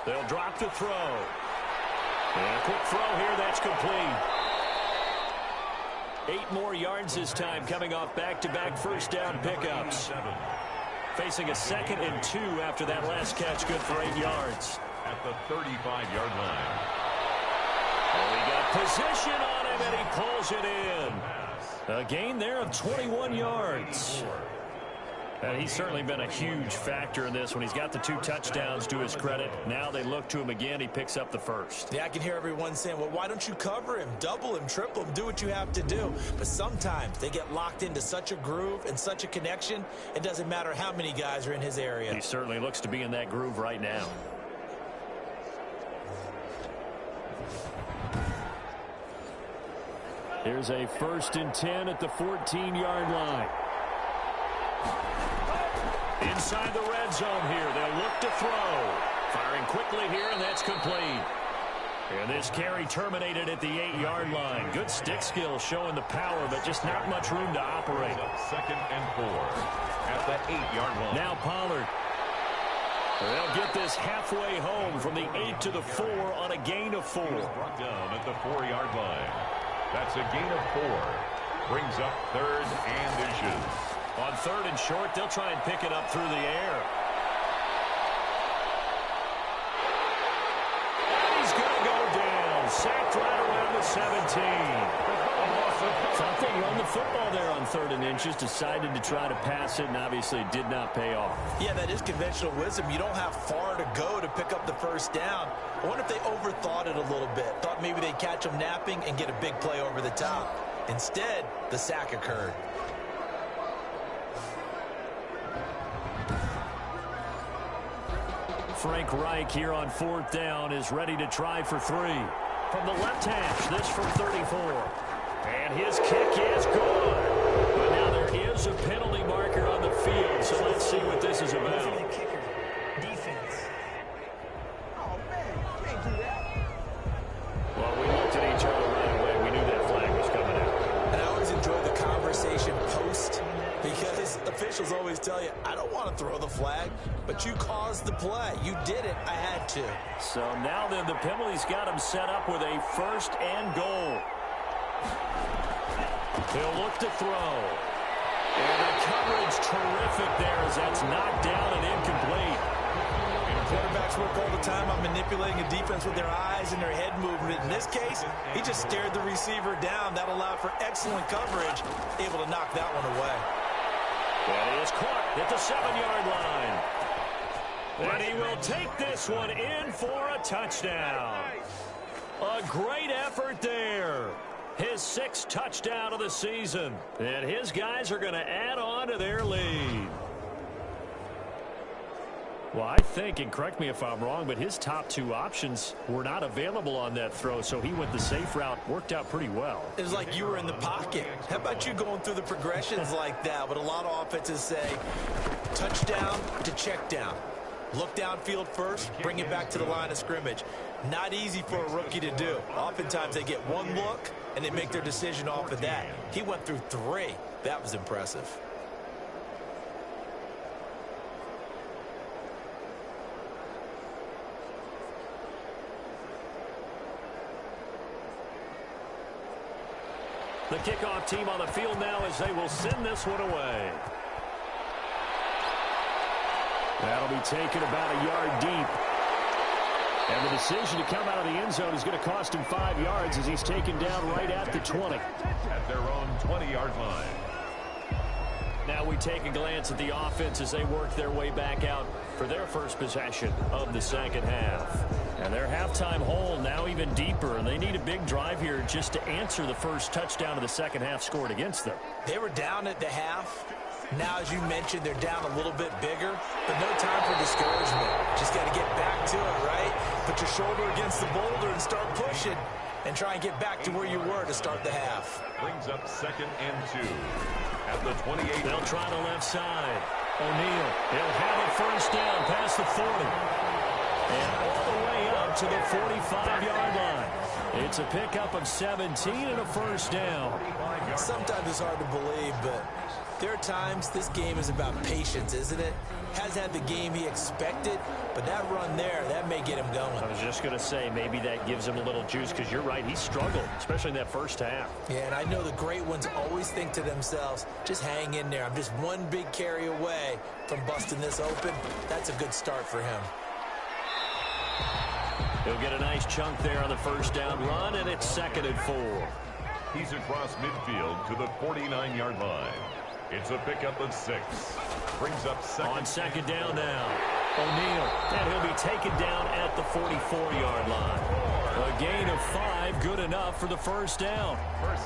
[SPEAKER 2] They'll drop the throw. And a quick throw here, that's complete. 8 more yards this time, coming off back-to-back first down pickups. Facing a 2nd and 2 after that last catch, good for 8 yards.
[SPEAKER 1] At the 35-yard line.
[SPEAKER 2] And we got position on him, and he pulls it in. A gain there of 21 yards. And he's certainly been a huge factor in this when he's got the 2 touchdowns to his credit. Now they look to him again. He picks up the first.
[SPEAKER 3] Yeah, I can hear everyone saying, well, why don't you cover him? Double him, triple him, do what you have to do. But sometimes they get locked into such a groove and such a connection, it doesn't matter how many guys are in his area.
[SPEAKER 2] He certainly looks to be in that groove right now. Here's a 1st and 10 at the 14-yard line. Inside the red zone here. They'll look to throw. Firing quickly here, and that's complete. And this carry terminated at the 8-yard line. Good stick skills showing the power, but just not much room to operate.
[SPEAKER 1] 2nd and 4 at the 8-yard line.
[SPEAKER 2] Now Pollard. They'll get this halfway home from the 8 to the 4 on a gain of 4.
[SPEAKER 1] Brought down at the 4-yard line. That's a gain of 4. Brings up 3rd and inches.
[SPEAKER 2] On 3rd and short, they'll try and pick it up through the air. And he's going to go down. Sacked right around the 17. Thought they run the football there on 3rd and inches. Decided to try to pass it, and obviously it did not pay off.
[SPEAKER 3] Yeah, that is conventional wisdom. You don't have far to go to pick up the first down. I wonder if they overthought it a little bit. Thought maybe they'd catch him napping and get a big play over the top. Instead, the sack occurred.
[SPEAKER 2] Frank Reich here on 4th down is ready to try for 3. From the left hash, this from 34. And his kick is good. But now there is a penalty marker on the field, so let's see what this is about. Well, we looked at each other right away. We knew that flag was coming out.
[SPEAKER 3] And I always enjoy the conversation post, because officials always tell you, I don't want to throw the flag, but you caused the play. You did it. I had to.
[SPEAKER 2] So now then the penalty's got him set up with a 1st and goal. He'll look to throw. And the coverage terrific there as that's knocked down and incomplete.
[SPEAKER 3] Quarterbacks work all the time on manipulating a defense with their eyes and their head movement. In this case, he just stared the receiver down. That allowed for excellent coverage, able to knock that one away.
[SPEAKER 2] And he is caught at the 7-yard line. And he will take this one in for a touchdown. A great effort there. His 6th touchdown of the season. And his guys are going to add on to their lead. Well, I think, and correct me if I'm wrong, but his top 2 options were not available on that throw, so he went the safe route. Worked out pretty well.
[SPEAKER 3] It was like you were in the pocket. How about you going through the progressions like that? What a lot of offenses say, touchdown to check down. Look downfield first, bring it back to the line of scrimmage. Not easy for a rookie to do. Oftentimes they get one look, and they make their decision off of that. He went through 3. That was impressive.
[SPEAKER 2] The kickoff team on the field now as they will send this one away. That'll be taken about a yard deep. And the decision to come out of the end zone is going to cost him 5 yards as he's taken down right at the 20.
[SPEAKER 1] At their own 20-yard line.
[SPEAKER 2] Now we take a glance at the offense as they work their way back out for their first possession of the second half. And their halftime hole now even deeper, and they need a big drive here just to answer the first touchdown of the second half scored against them.
[SPEAKER 3] They were down at the half. Now, as you mentioned, they're down a little bit bigger, but no time for discouragement. Just got to get back to it, right? Put your shoulder against the boulder and start pushing, and try and get back to where you were to start the half.
[SPEAKER 1] Brings up 2nd and 2 at the 28.
[SPEAKER 2] They'll try the left side. O'Neal, he'll have it first down past the 40. And all the way up to the 45-yard line. It's a pickup of 17 and a first down.
[SPEAKER 3] Sometimes it's hard to believe, but there are times this game is about patience, isn't it? Has had the game he expected, but that run there, that may get him going.
[SPEAKER 2] I was just going to say, maybe that gives him a little juice, because you're right, he struggled, especially in that first half.
[SPEAKER 3] Yeah, and I know the great ones always think to themselves, just hang in there. I'm just one big carry away from busting this open. That's a good start for him.
[SPEAKER 2] He'll get a nice chunk there on the first down run, and it's 2nd and 4.
[SPEAKER 1] He's across midfield to the 49-yard line. It's a pickup of 6. Brings up second.
[SPEAKER 2] On 2nd down now, O'Neal, and he'll be taken down at the 44-yard line. A gain of 5, good enough for the first down.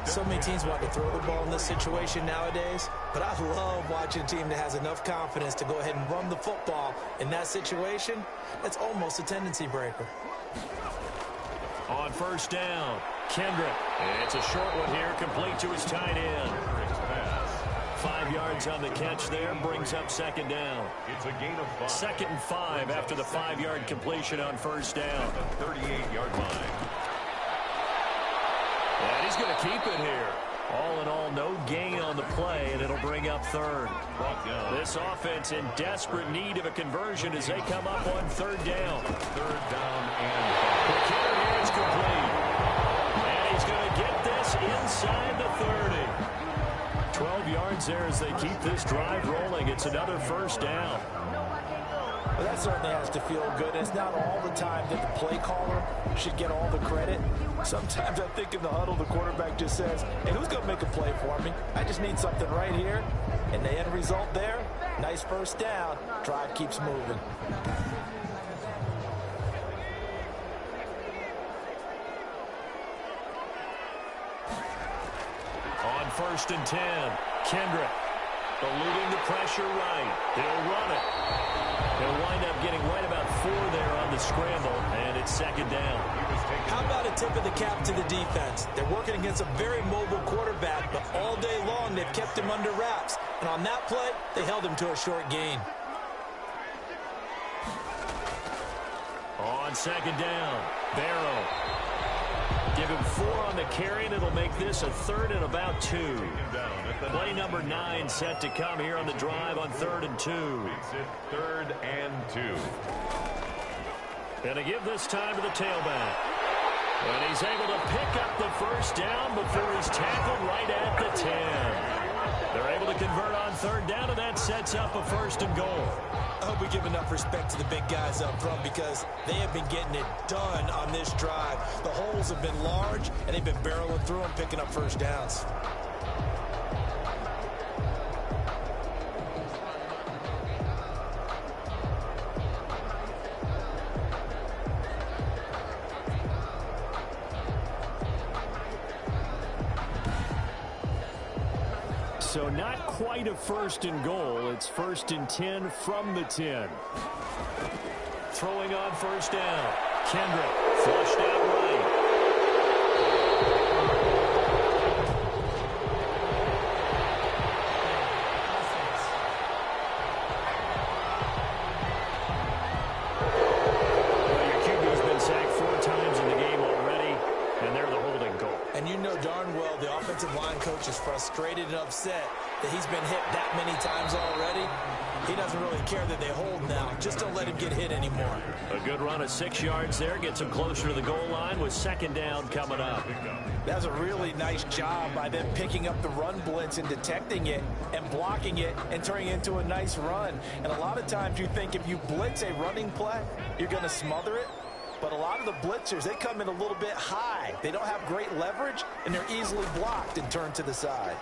[SPEAKER 3] So many teams want to throw the ball in this situation nowadays, but I love watching a team that has enough confidence to go ahead and run the football in that situation. That's almost a tendency breaker.
[SPEAKER 2] On first down, Kendrick. It's a short one here, complete to his tight end. 5 yards on the catch there, brings up 2nd down.
[SPEAKER 1] It's a gain of 5.
[SPEAKER 2] 2nd and 5 after the 5-yard completion on first down.
[SPEAKER 1] The 38-yard line.
[SPEAKER 2] And he's going to keep it here. All in all, no gain on the play, and it'll bring up 3rd. This offense in desperate need of a conversion as they come up on 3rd down.
[SPEAKER 1] 3rd down and
[SPEAKER 2] the kicker here is complete. And he's going to get this inside the 30. 12 yards there as they keep this drive rolling. It's another first down.
[SPEAKER 3] Well, that certainly has to feel good. And it's not all the time that the play caller should get all the credit. Sometimes I think in the huddle, the quarterback just says, hey, who's going to make a play for me? I just need something right here. And the end result there, nice first down. Drive keeps moving.
[SPEAKER 2] On 1st and 10, Kendrick eluding the pressure right. He'll run it. He'll wind up getting right about 4 there on the scramble, and it's 2nd down.
[SPEAKER 3] How about a tip of the cap to the defense? They're working against a very mobile quarterback, but all day long they've kept him under wraps. And on that play, they held him to a short gain.
[SPEAKER 2] On 2nd down, Barrow. Give him 4 on the carry, and it'll make this a 3rd and about 2. Play number 9 set to come here on the drive on 3rd and 2.
[SPEAKER 1] Makes it 3rd and 2.
[SPEAKER 2] And to give this time to the tailback. And he's able to pick up the first down before he's tackled right at the 10. They're able to convert on 3rd down, and that sets up a 1st and goal.
[SPEAKER 3] I hope we give enough respect to the big guys up front because they have been getting it done on this drive. The holes have been large, and they've been barreling through them, picking up first downs.
[SPEAKER 2] So not quite a 1st and goal. It's 1st and 10 from the 10. Throwing on 1st down. Kendrick flushed out right. Well, your QB's been sacked 4 times in the game already, and they're the holding goal.
[SPEAKER 3] And you know darn well the offensive line coach is frustrated and upset that he's been hit that many times already. He doesn't really care that they hold now. Just don't let him get hit anymore.
[SPEAKER 2] A good run of 6 yards there. Gets him closer to the goal line with 2nd down coming up.
[SPEAKER 3] That was a really nice job by them picking up the run blitz and detecting it and blocking it and turning it into a nice run. And a lot of times you think if you blitz a running play, you're going to smother it. But a lot of the blitzers, they come in a little bit high. They don't have great leverage, and they're easily blocked and turned to the side.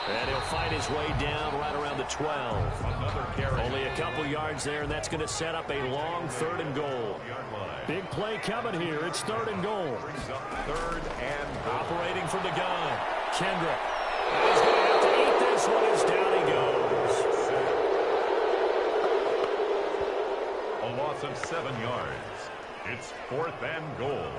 [SPEAKER 2] And he'll fight his way down right around the 12.
[SPEAKER 1] Another carry.
[SPEAKER 2] Only a couple yards there, and that's going to set up a long 3rd and goal. Big play coming here. It's 3rd and goal.
[SPEAKER 1] Brings up 3rd and goal.
[SPEAKER 2] Operating from the gun. Kendrick. And he's going to have to eat this one as down he goes.
[SPEAKER 1] A loss of 7 yards. It's 4th and goal.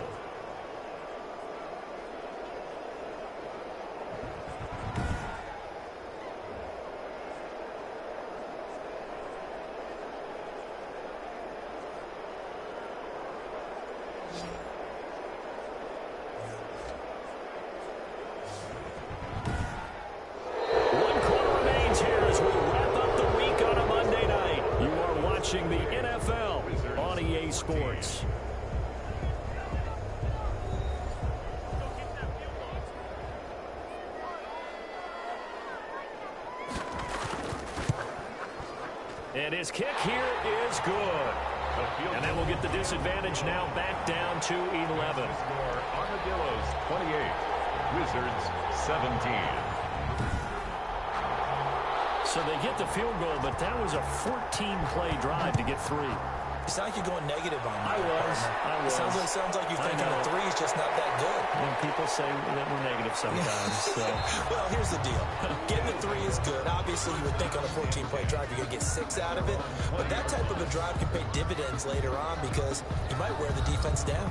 [SPEAKER 2] Sports. And his kick here is good. And then we'll get the disadvantage now back down to 11.
[SPEAKER 1] Score Armadillos 28, Wizards 17.
[SPEAKER 2] So they get the field goal, but that was a 14-play drive to get 3.
[SPEAKER 3] You sound like you're going negative on me.
[SPEAKER 2] I was.
[SPEAKER 3] It sounds like you're thinking the 3 is just not that good.
[SPEAKER 2] When people say that we're negative sometimes. So.
[SPEAKER 3] Well, here's the deal. Getting the 3 is good. Obviously, you would think on a 14-play drive you're going to get 6 out of it. But that type of a drive can pay dividends later on because you might wear the defense down.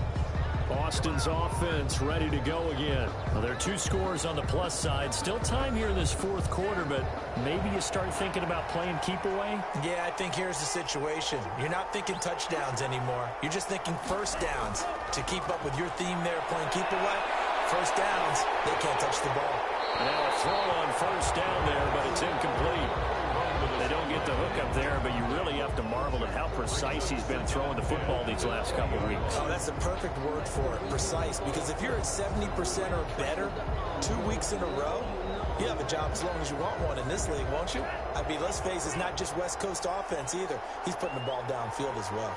[SPEAKER 2] Boston's offense ready to go again. Well, there are 2 scores on the plus side. Still time here in this fourth quarter, but maybe you start thinking about playing keep away?
[SPEAKER 3] Yeah, I think here's the situation. You're not thinking touchdowns anymore. You're just thinking first downs. To keep up with your theme there, playing keep away, first downs, they can't touch the ball.
[SPEAKER 2] Now a throw on first down there, but it's incomplete. They don't get the hook up there, but you really have to marvel at how precise he's been throwing the football these last couple of weeks.
[SPEAKER 3] Oh, that's the perfect word for it, precise, because if you're at 70% or better 2 weeks in a row, you have a job as long as you want one in this league, won't you? I mean, let's face it, it's not just West Coast offense either. He's putting the ball downfield as well.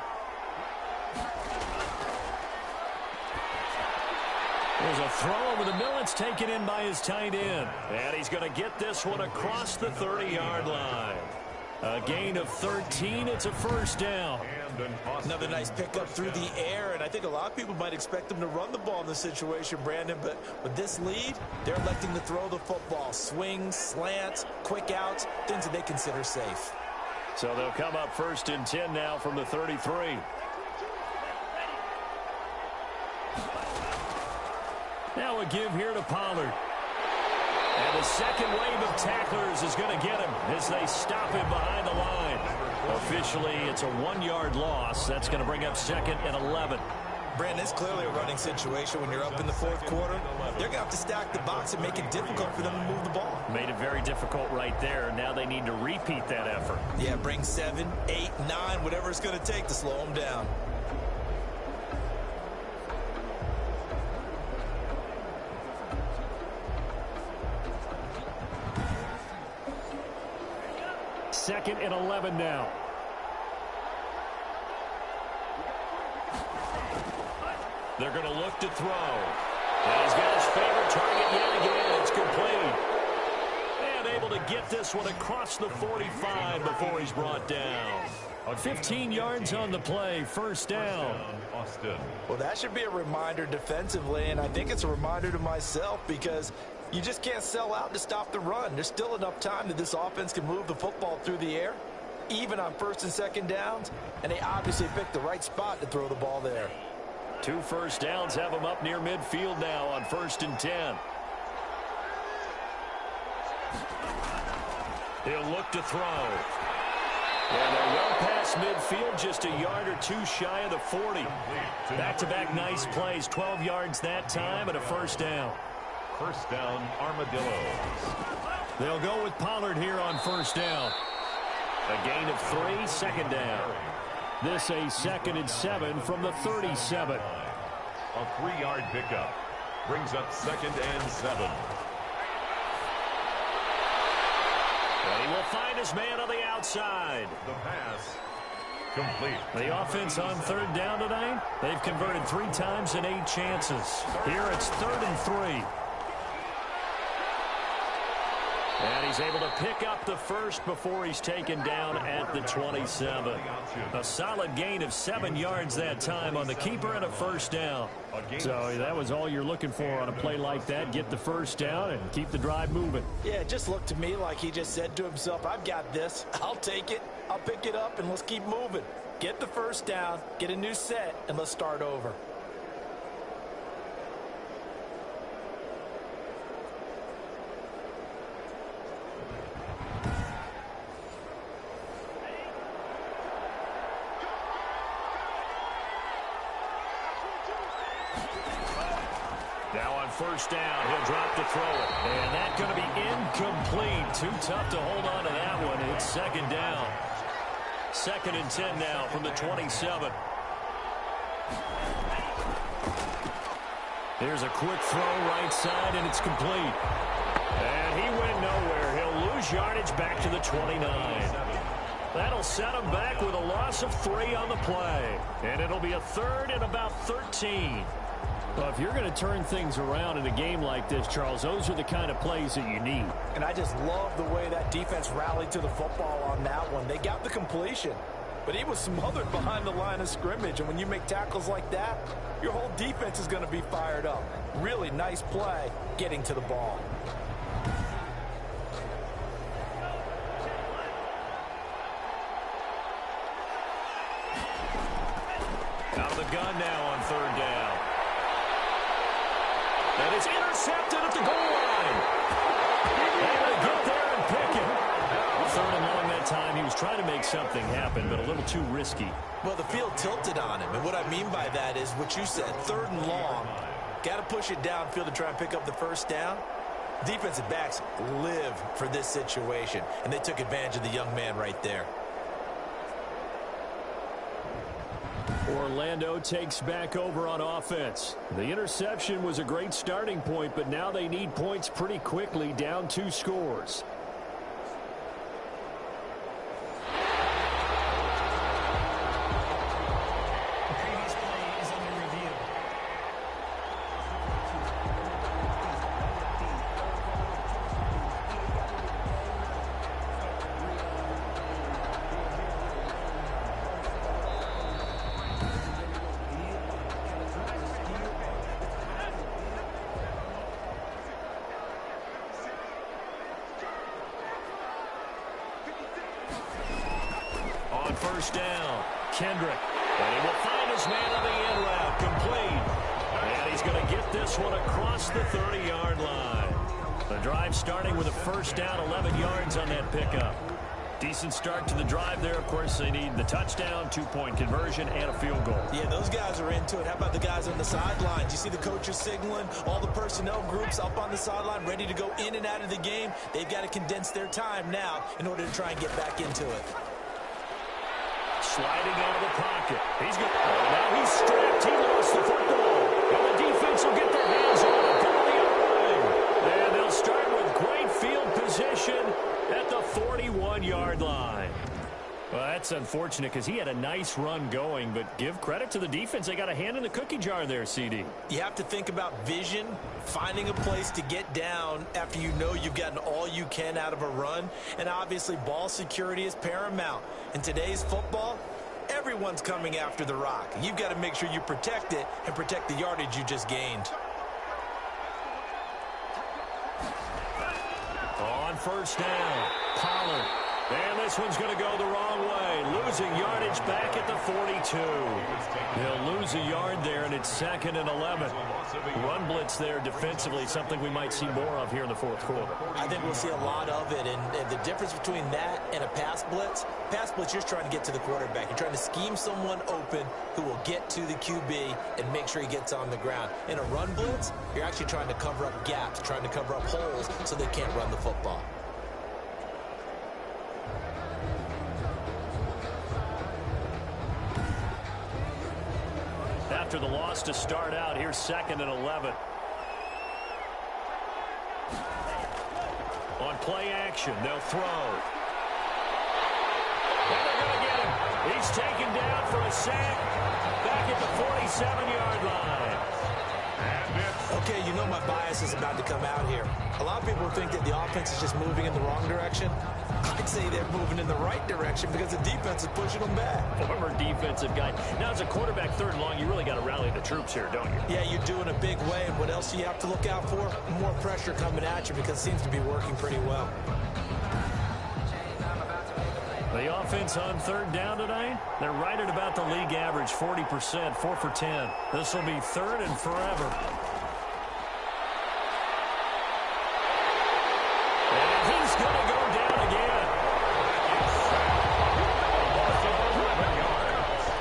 [SPEAKER 2] There's a throw over the middle. It's taken in by his tight end. And he's going to get this one across the 30-yard line. A gain of 13. It's a first down.
[SPEAKER 3] Another nice pickup through the air, and I think a lot of people might expect them to run the ball in this situation, Brandon, but with this lead, they're electing to throw the football. Swings, slants, quick outs, things that they consider safe.
[SPEAKER 2] So they'll come up first and 10 now from the 33. Now a give here to Pollard. And the second wave of tacklers is going to get him as they stop him behind the line. Officially, it's a 1-yard loss. That's going to bring up second and 11.
[SPEAKER 3] Brandon, it's clearly a running situation when you're up in the fourth quarter. They're going to have to stack the box and make it difficult for them to move the ball.
[SPEAKER 2] Made it very difficult right there. Now they need to repeat that effort.
[SPEAKER 3] Yeah, bring 7, 8, 9, whatever it's going to take to slow them down.
[SPEAKER 2] Second and 11 now. They're going to look to throw. And he's got his favorite target yet again. It's complete. And able to get this one across the 45 before he's brought down. 15 yards on the play, first down.
[SPEAKER 1] Austin.
[SPEAKER 3] Well, that should be a reminder defensively, and I think it's a reminder to myself because you just can't sell out to stop the run. There's still enough time that this offense can move the football through the air, even on first and second downs, and they obviously picked the right spot to throw the ball there.
[SPEAKER 2] 2 first downs have them up near midfield now on first and 10. He'll look to throw. And they're well past midfield, just a yard or 2 shy of the 40. Back-to-back nice plays, 12 yards that time and a first down.
[SPEAKER 1] First down, Armadillos.
[SPEAKER 2] They'll go with Pollard here on first down. A gain of 3, second down. This a second and 7 from the 37.
[SPEAKER 1] A 3-yard pickup brings up second and 7.
[SPEAKER 2] And he will find his man on the outside.
[SPEAKER 1] The pass complete.
[SPEAKER 2] The offense on third down tonight, they've converted 3 times in 8 chances. Here it's 3rd and 3. And he's able to pick up the first before he's taken down at the 27. A solid gain of 7 yards that time on the keeper and a first down. So that was all you're looking for on a play like that. Get the first down and keep the drive moving.
[SPEAKER 3] Yeah, it just looked to me like he just said to himself, I've got this. I'll take it. I'll pick it up, and let's keep moving. Get the first down, get a new set, and let's start over.
[SPEAKER 2] Now on first down, he'll drop to throw it. And that's going to be incomplete. Too tough to hold on to that one. It's second down. 2nd and 10 now from the 27. Here's a quick throw right side, and it's complete. And he went nowhere. He'll lose yardage back to the 29. That'll set him back with a loss of 3 on the play. And it'll be a third and about 13. Well, if you're going to turn things around in a game like this, Charles, those are the kind of plays that you need.
[SPEAKER 3] And I just love the way that defense rallied to the football on that one. They got the completion, but he was smothered behind the line of scrimmage. And when you make tackles like that, your whole defense is going to be fired up. Really nice play getting to the ball.
[SPEAKER 2] Out of the gun now on third down. And it's intercepted at the goal line. Able to get there and pick it. Third and long that time. He was trying to make something happen, but a little too risky.
[SPEAKER 3] Well, the field tilted on him. And what I mean by that is what you said, third and long. Got to push it downfield to try and pick up the first down. Defensive backs live for this situation, and they took advantage of the young man right there.
[SPEAKER 2] Orlando takes back over on offense. The interception was a great starting point, but now they need points pretty quickly, down 2 scores. First down, Kendrick. And he will find his man on the end route, complete. And he's going to get this one across the 30-yard line. The drive starting with a first down, 11 yards on that pickup. Decent start to the drive there. Of course, they need the touchdown, 2-point conversion, and a field goal.
[SPEAKER 3] Yeah, those guys are into it. How about the guys on the sidelines? You see the coaches signaling, all the personnel groups up on the sideline ready to go in and out of the game. They've got to condense their time now in order to try and get back into it.
[SPEAKER 2] Sliding out of the pocket. He's good. Oh, now he's strapped. He lost the football. And the defense will get their hands on it. Go the other way. And they'll start with great field position at the 41-yard line. Well, that's unfortunate because he had a nice run going, but give credit to the defense. They got a hand in the cookie jar there, CD.
[SPEAKER 3] You have to think about vision, finding a place to get down after you know you've gotten all you can out of a run, and obviously ball security is paramount. In today's football, everyone's coming after the rock. You've got to make sure you protect it and protect the yardage you just gained.
[SPEAKER 2] On first down, Pollard. And this one's going to go the wrong way. Losing yardage back at the 42. They'll lose a yard there, and it's 2nd and 11. Run blitz there defensively, something we might see more of here in the fourth quarter.
[SPEAKER 3] I think we'll see a lot of it, and the difference between that and a pass blitz, you're just trying to get to the quarterback. You're trying to scheme someone open who will get to the QB and make sure he gets on the ground. In a run blitz, you're actually trying to cover up gaps, trying to cover up holes so they can't run the football.
[SPEAKER 2] After the loss to start out, here's 2nd and 11. On play action, they'll throw. And they're going to get him. He's taken down for a sack back at the 47-yard line.
[SPEAKER 3] Okay, you know my bias is about to come out here. A lot of people think that the offense is just moving in the wrong direction. I'd say they're moving in the right direction because the defense is pushing them back.
[SPEAKER 2] Former defensive guy. Now, as a quarterback, 3rd and long, you really got to rally the troops here, don't you?
[SPEAKER 3] Yeah, you do in a big way. And what else do you have to look out for? More pressure coming at you because it seems to be working pretty well.
[SPEAKER 2] The offense on 3rd down tonight, they're right at about the league average, 40%, 4 for 10. This will be 3rd and forever. And he's going to go down again.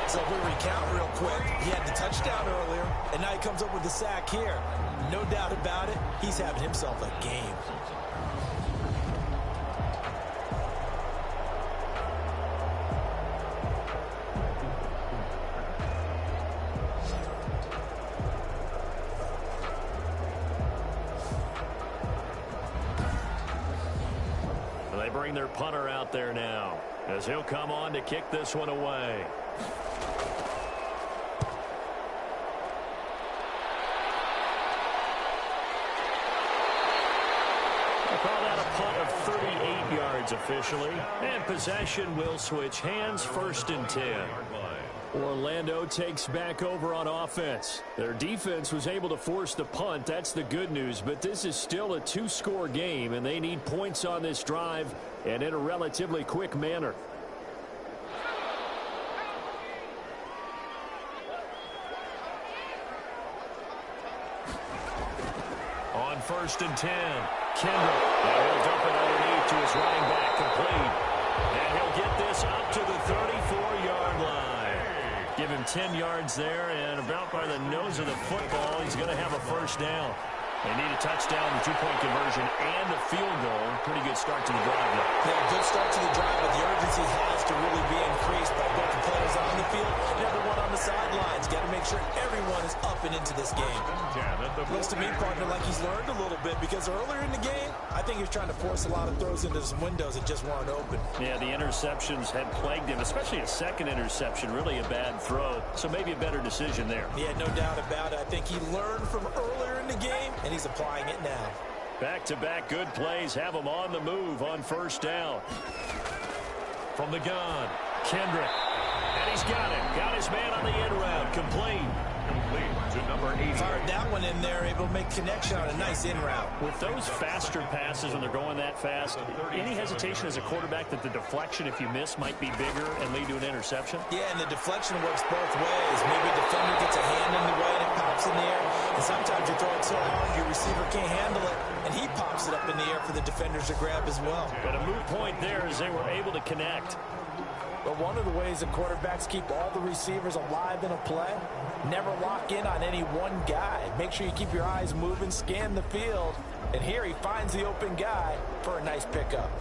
[SPEAKER 3] So if we recount real quick, he had the touchdown earlier, and now he comes up with the sack here. No doubt about it, he's having himself a game.
[SPEAKER 2] bring their punter out there now, as he'll come on to kick this one away. Call that a punt of 38 yards officially. And possession will switch hands, 1st and 10. Orlando takes back over on offense. Their defense was able to force the punt. That's the good news. But this is still a 2-score game, and they need points on this drive and in a relatively quick manner. On 1st and 10, Kendrick. And he'll dump it underneath to his running back, complete. And he'll get this up to the 34-yard line. Give him 10 yards there, and about by the nose of the football, he's going to have a 1st down. They need a touchdown, the 2-point conversion, and a field goal. Pretty good start to the drive, though.
[SPEAKER 3] Yeah, good start to the drive, but the urgency has to really be increased by both the players on the field and everyone on the sidelines. Got to make sure everyone is up and into this game. Looks to me, partner, like he's learned a little bit, because earlier in the game, I think he was trying to force a lot of throws into some windows that just weren't open.
[SPEAKER 2] Yeah, the interceptions had plagued him, especially a second interception, really a bad throw. So maybe a better decision there.
[SPEAKER 3] Yeah, no doubt about it. I think he learned from earlier in the game, and he's applying it now.
[SPEAKER 2] Back-to-back good plays have him on the move on 1st down. From the gun, Kendrick. And he's got him. Got his man on the end route. Complete to number 80.
[SPEAKER 3] Fired that one in there, able to make connection on a nice in route.
[SPEAKER 2] With those faster passes when they're going that fast, any hesitation as a quarterback that the deflection, if you miss, might be bigger and lead to an interception?
[SPEAKER 3] Yeah, and the deflection works both ways. Maybe a defender gets a hand in the way and it pops in the air. And sometimes you throw it so hard your receiver can't handle it, and he pops it up in the air for the defenders to grab as well.
[SPEAKER 2] But a moot point there is they were able to connect.
[SPEAKER 3] But one of the ways that quarterbacks keep all the receivers alive in a play, never lock in on any one guy. Make sure you keep your eyes moving, scan the field. And here he finds the open guy for a nice pickup.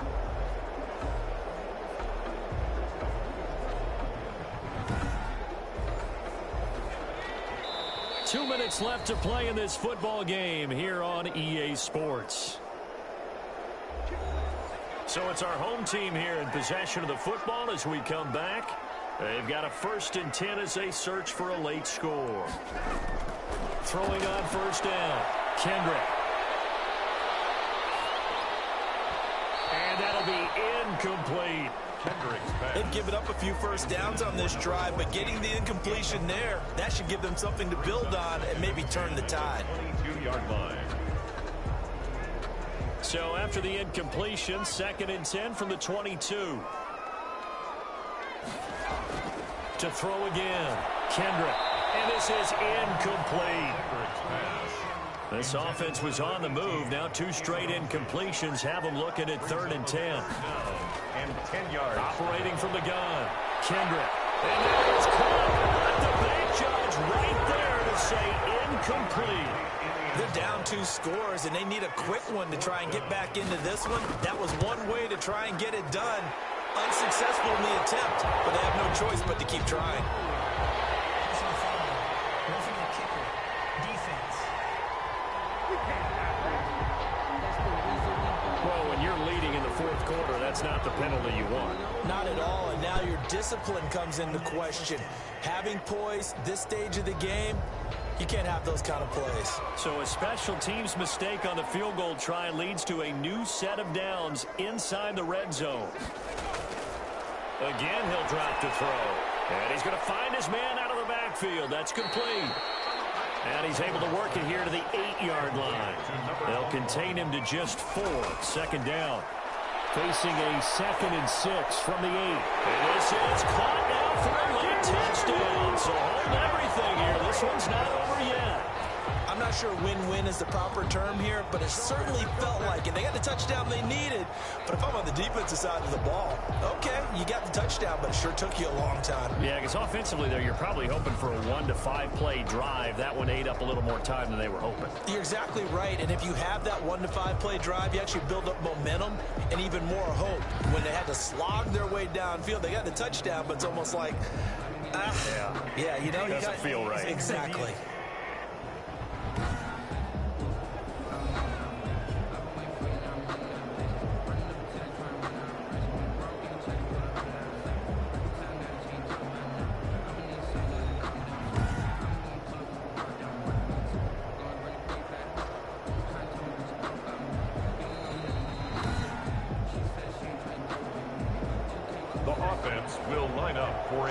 [SPEAKER 2] Two minutes left to play in this football game here on EA Sports. So it's our home team here in possession of the football as we come back. They've got a 1st and 10 as they search for a late score. Throwing on 1st down, Kendrick. And that'll be incomplete.
[SPEAKER 3] They've given up a few 1st downs on this drive, but getting the incompletion there, that should give them something to build on and maybe turn the tide.
[SPEAKER 1] 22-yard line.
[SPEAKER 2] So after the incompletion, 2nd and 10 from the 22. To throw again, Kendrick. And this is incomplete. This offense was on the move. Now 2 straight incompletions have them looking at 3rd and 10.
[SPEAKER 1] And 10 yards.
[SPEAKER 2] Operating from the gun, Kendrick. And that is caught. The bank judge right there to say incomplete.
[SPEAKER 3] They're down 2 scores, and they need a quick one to try and get back into this one. That was one way to try and get it done. Unsuccessful in the attempt, but they have no choice but to keep trying.
[SPEAKER 2] Well, when you're leading in the 4th quarter, that's not the penalty you want.
[SPEAKER 3] Not at all, and now your discipline comes into question. Having poise this stage of the game, you can't have those kind of plays.
[SPEAKER 2] So a special teams mistake on the field goal try leads to a new set of downs inside the red zone. Again, he'll drop to throw. And he's going to find his man out of the backfield. That's complete. And he's able to work it here to the 8-yard line. They'll contain him to just 4. 2nd down. Facing a 2nd and 6 from the 8. And this is caught now for a late touchdown. So hold everything here. This one's not over yet.
[SPEAKER 3] I'm not sure win-win is the proper term here, but it certainly felt like it. They got the touchdown they needed, but if I'm on the defensive side of the ball, okay, you got the touchdown, but it sure took you a long time.
[SPEAKER 2] Yeah, because offensively there, you're probably hoping for a 1 to 5 play drive. That one ate up a little more time than they were hoping.
[SPEAKER 3] You're exactly right, and if you have that 1 to 5 play drive, you actually build up momentum and even more hope. When they had to slog their way downfield, they got the touchdown, but it's almost like, yeah, you know,
[SPEAKER 2] doesn't feel right.
[SPEAKER 3] Exactly.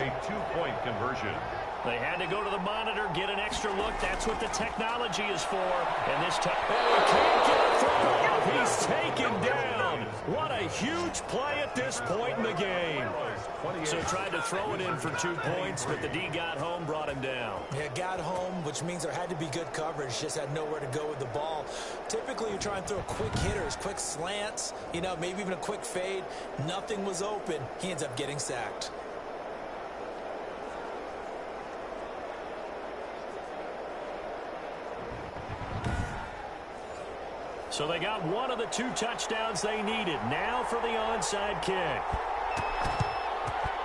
[SPEAKER 1] a 2-point conversion.
[SPEAKER 2] They had to go to the monitor, get an extra look. That's what the technology is for. And this time, he can't get a throw off. He's taken down. What a huge play at this point in the game. So tried to throw it in for 2 points, but the D got home, brought him down.
[SPEAKER 3] Yeah, got home, which means there had to be good coverage. Just had nowhere to go with the ball. Typically, you try and throw quick hitters, quick slants, you know, maybe even a quick fade. Nothing was open. He ends up getting sacked.
[SPEAKER 2] So they got one of the 2 touchdowns they needed. Now for the onside kick.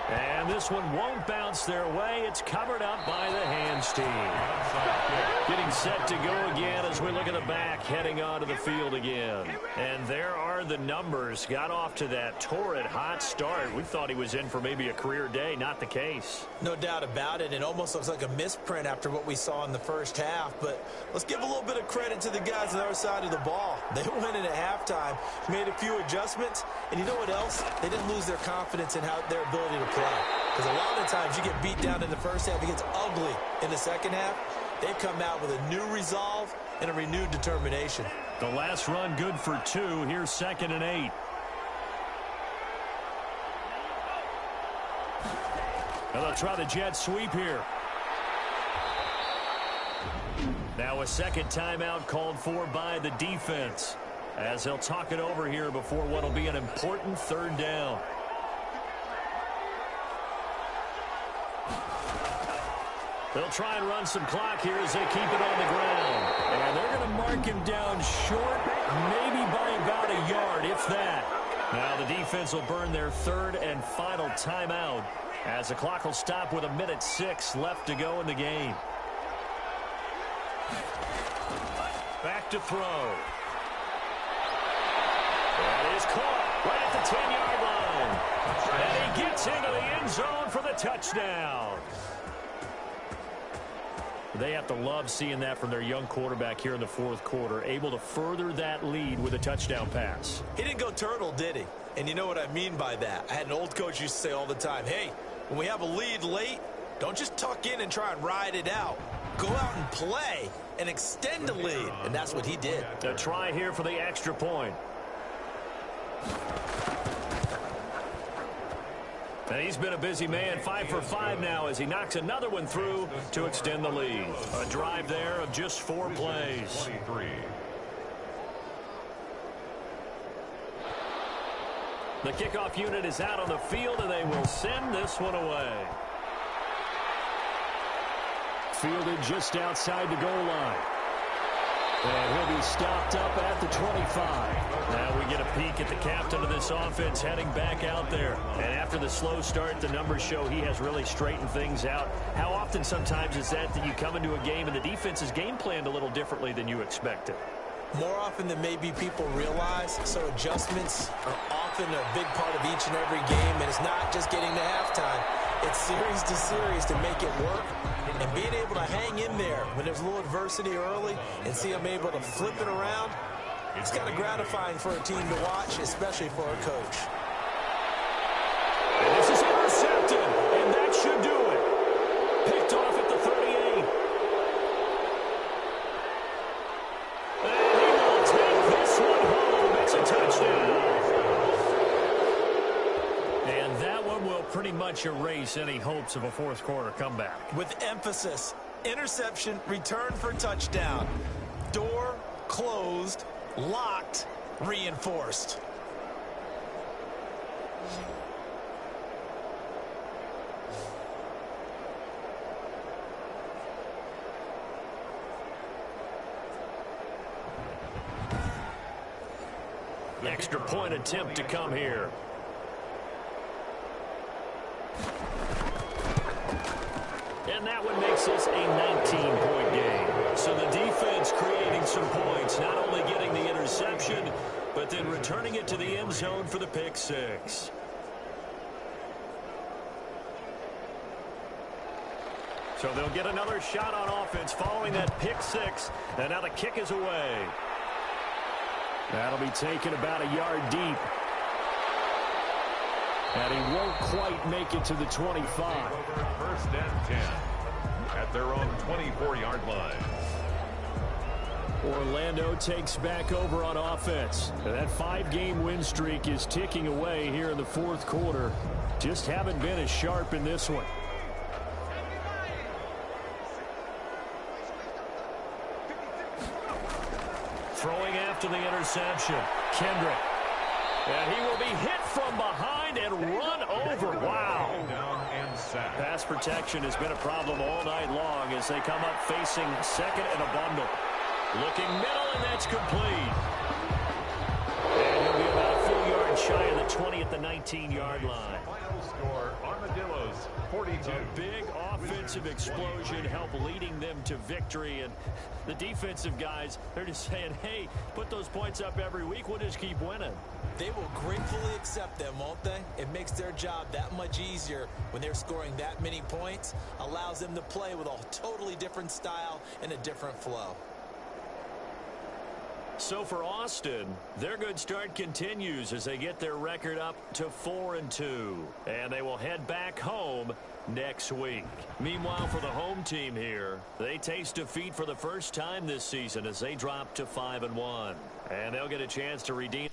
[SPEAKER 2] And this one won't bounce their way. It's covered up by the hands team. Getting set to go again as we look at the back, heading onto the field again. And there are the numbers. Got off to that torrid hot start. We thought he was in for maybe a career day. Not the case.
[SPEAKER 3] No doubt about it. It almost looks like a misprint after what we saw in the first half. But let's give a little bit of credit to the guys on the other side of the ball. They went in at halftime, made a few adjustments, and you know what else? They didn't lose their confidence in their ability to play. Because a lot of times you get beat down in the first half, it gets ugly in the second half. They've come out with a new resolve and a renewed determination.
[SPEAKER 2] The last run good for 2. Here's 2nd and 8. And they'll try the jet sweep here. Now a second timeout called for by the defense, as they'll talk it over here before what will be an important 3rd down. They'll try and run some clock here as they keep it on the ground. And they're going to mark him down short, maybe by about a yard, if that. Now the defense will burn their 3rd and final timeout, as the clock will stop with 1:06 left to go in the game. Back to throw. That is caught right at the 10-yard line. And he gets into the end zone for the touchdown. They have to love seeing that from their young quarterback here in the 4th quarter, able to further that lead with a touchdown pass.
[SPEAKER 3] He didn't go turtle, did he? And you know what I mean by that. I had an old coach used to say all the time, hey, when we have a lead late, don't just tuck in and try and ride it out. Go out and play and extend the lead. And that's what he did.
[SPEAKER 2] A try here for the extra point. And he's been a busy man, 5 for 5 now as he knocks another one through to extend the lead. A drive there of just 4 plays.
[SPEAKER 1] 23.
[SPEAKER 2] The kickoff unit is out on the field, and they will send this one away. Fielded just outside the goal line. And he'll be stopped up at the 25. Now we get a peek at the captain of this offense heading back out there. And after the slow start, the numbers show he has really straightened things out. How often sometimes is that you come into a game and the defense is game planned a little differently than you expected?
[SPEAKER 3] More often than maybe people realize, so adjustments are often a big part of each and every game, and it's not just getting to halftime. It's series to series to make it work, and being able to hang in there when there's a little adversity early and see them able to flip it around, it's kind of gratifying for a team to watch, especially for a coach.
[SPEAKER 2] And this is intercepted, and that should do it. Picked off at the 38. And he will take this one home. It's a touchdown. And that one will pretty much erase any hopes of a 4th quarter comeback.
[SPEAKER 3] With emphasis, interception, return for touchdown. Door closed, locked, reinforced.
[SPEAKER 2] Extra point attempt to come here. And that one makes this a 19-point game. So the defense creating some points, not only getting the interception, but then returning it to the end zone for the pick 6. So they'll get another shot on offense following that pick 6. And now the kick is away. That'll be taken about a yard deep. And he won't quite make it to the 25.
[SPEAKER 1] Over first and 10 at their own 24-yard line.
[SPEAKER 2] Orlando takes back over on offense. That 5-game win streak is ticking away here in the fourth quarter. Just haven't been as sharp in this one. Throwing after the interception. Kendrick. And he will be hit from behind and run over. Wow.
[SPEAKER 1] Down and sack.
[SPEAKER 2] Pass protection has been a problem all night long as they come up facing second and a bundle. Looking middle, and that's complete. And he'll be about a full yard shy of the 20 at the 19-yard line.
[SPEAKER 1] Final score, Armadillos 42.
[SPEAKER 2] A big offensive explosion helped leading them to victory. And the defensive guys, they're just saying, hey, put those points up every week. We'll just keep winning.
[SPEAKER 3] They will gratefully accept them, won't they? It makes their job that much easier when they're scoring that many points. Allows them to play with a totally different style and a different flow.
[SPEAKER 2] So for Austin, their good start continues as they get their record up to 4-2. And they will head back home next week. Meanwhile, for the home team here, they taste defeat for the first time this season as they drop to 5-1. And they'll get a chance to redeem.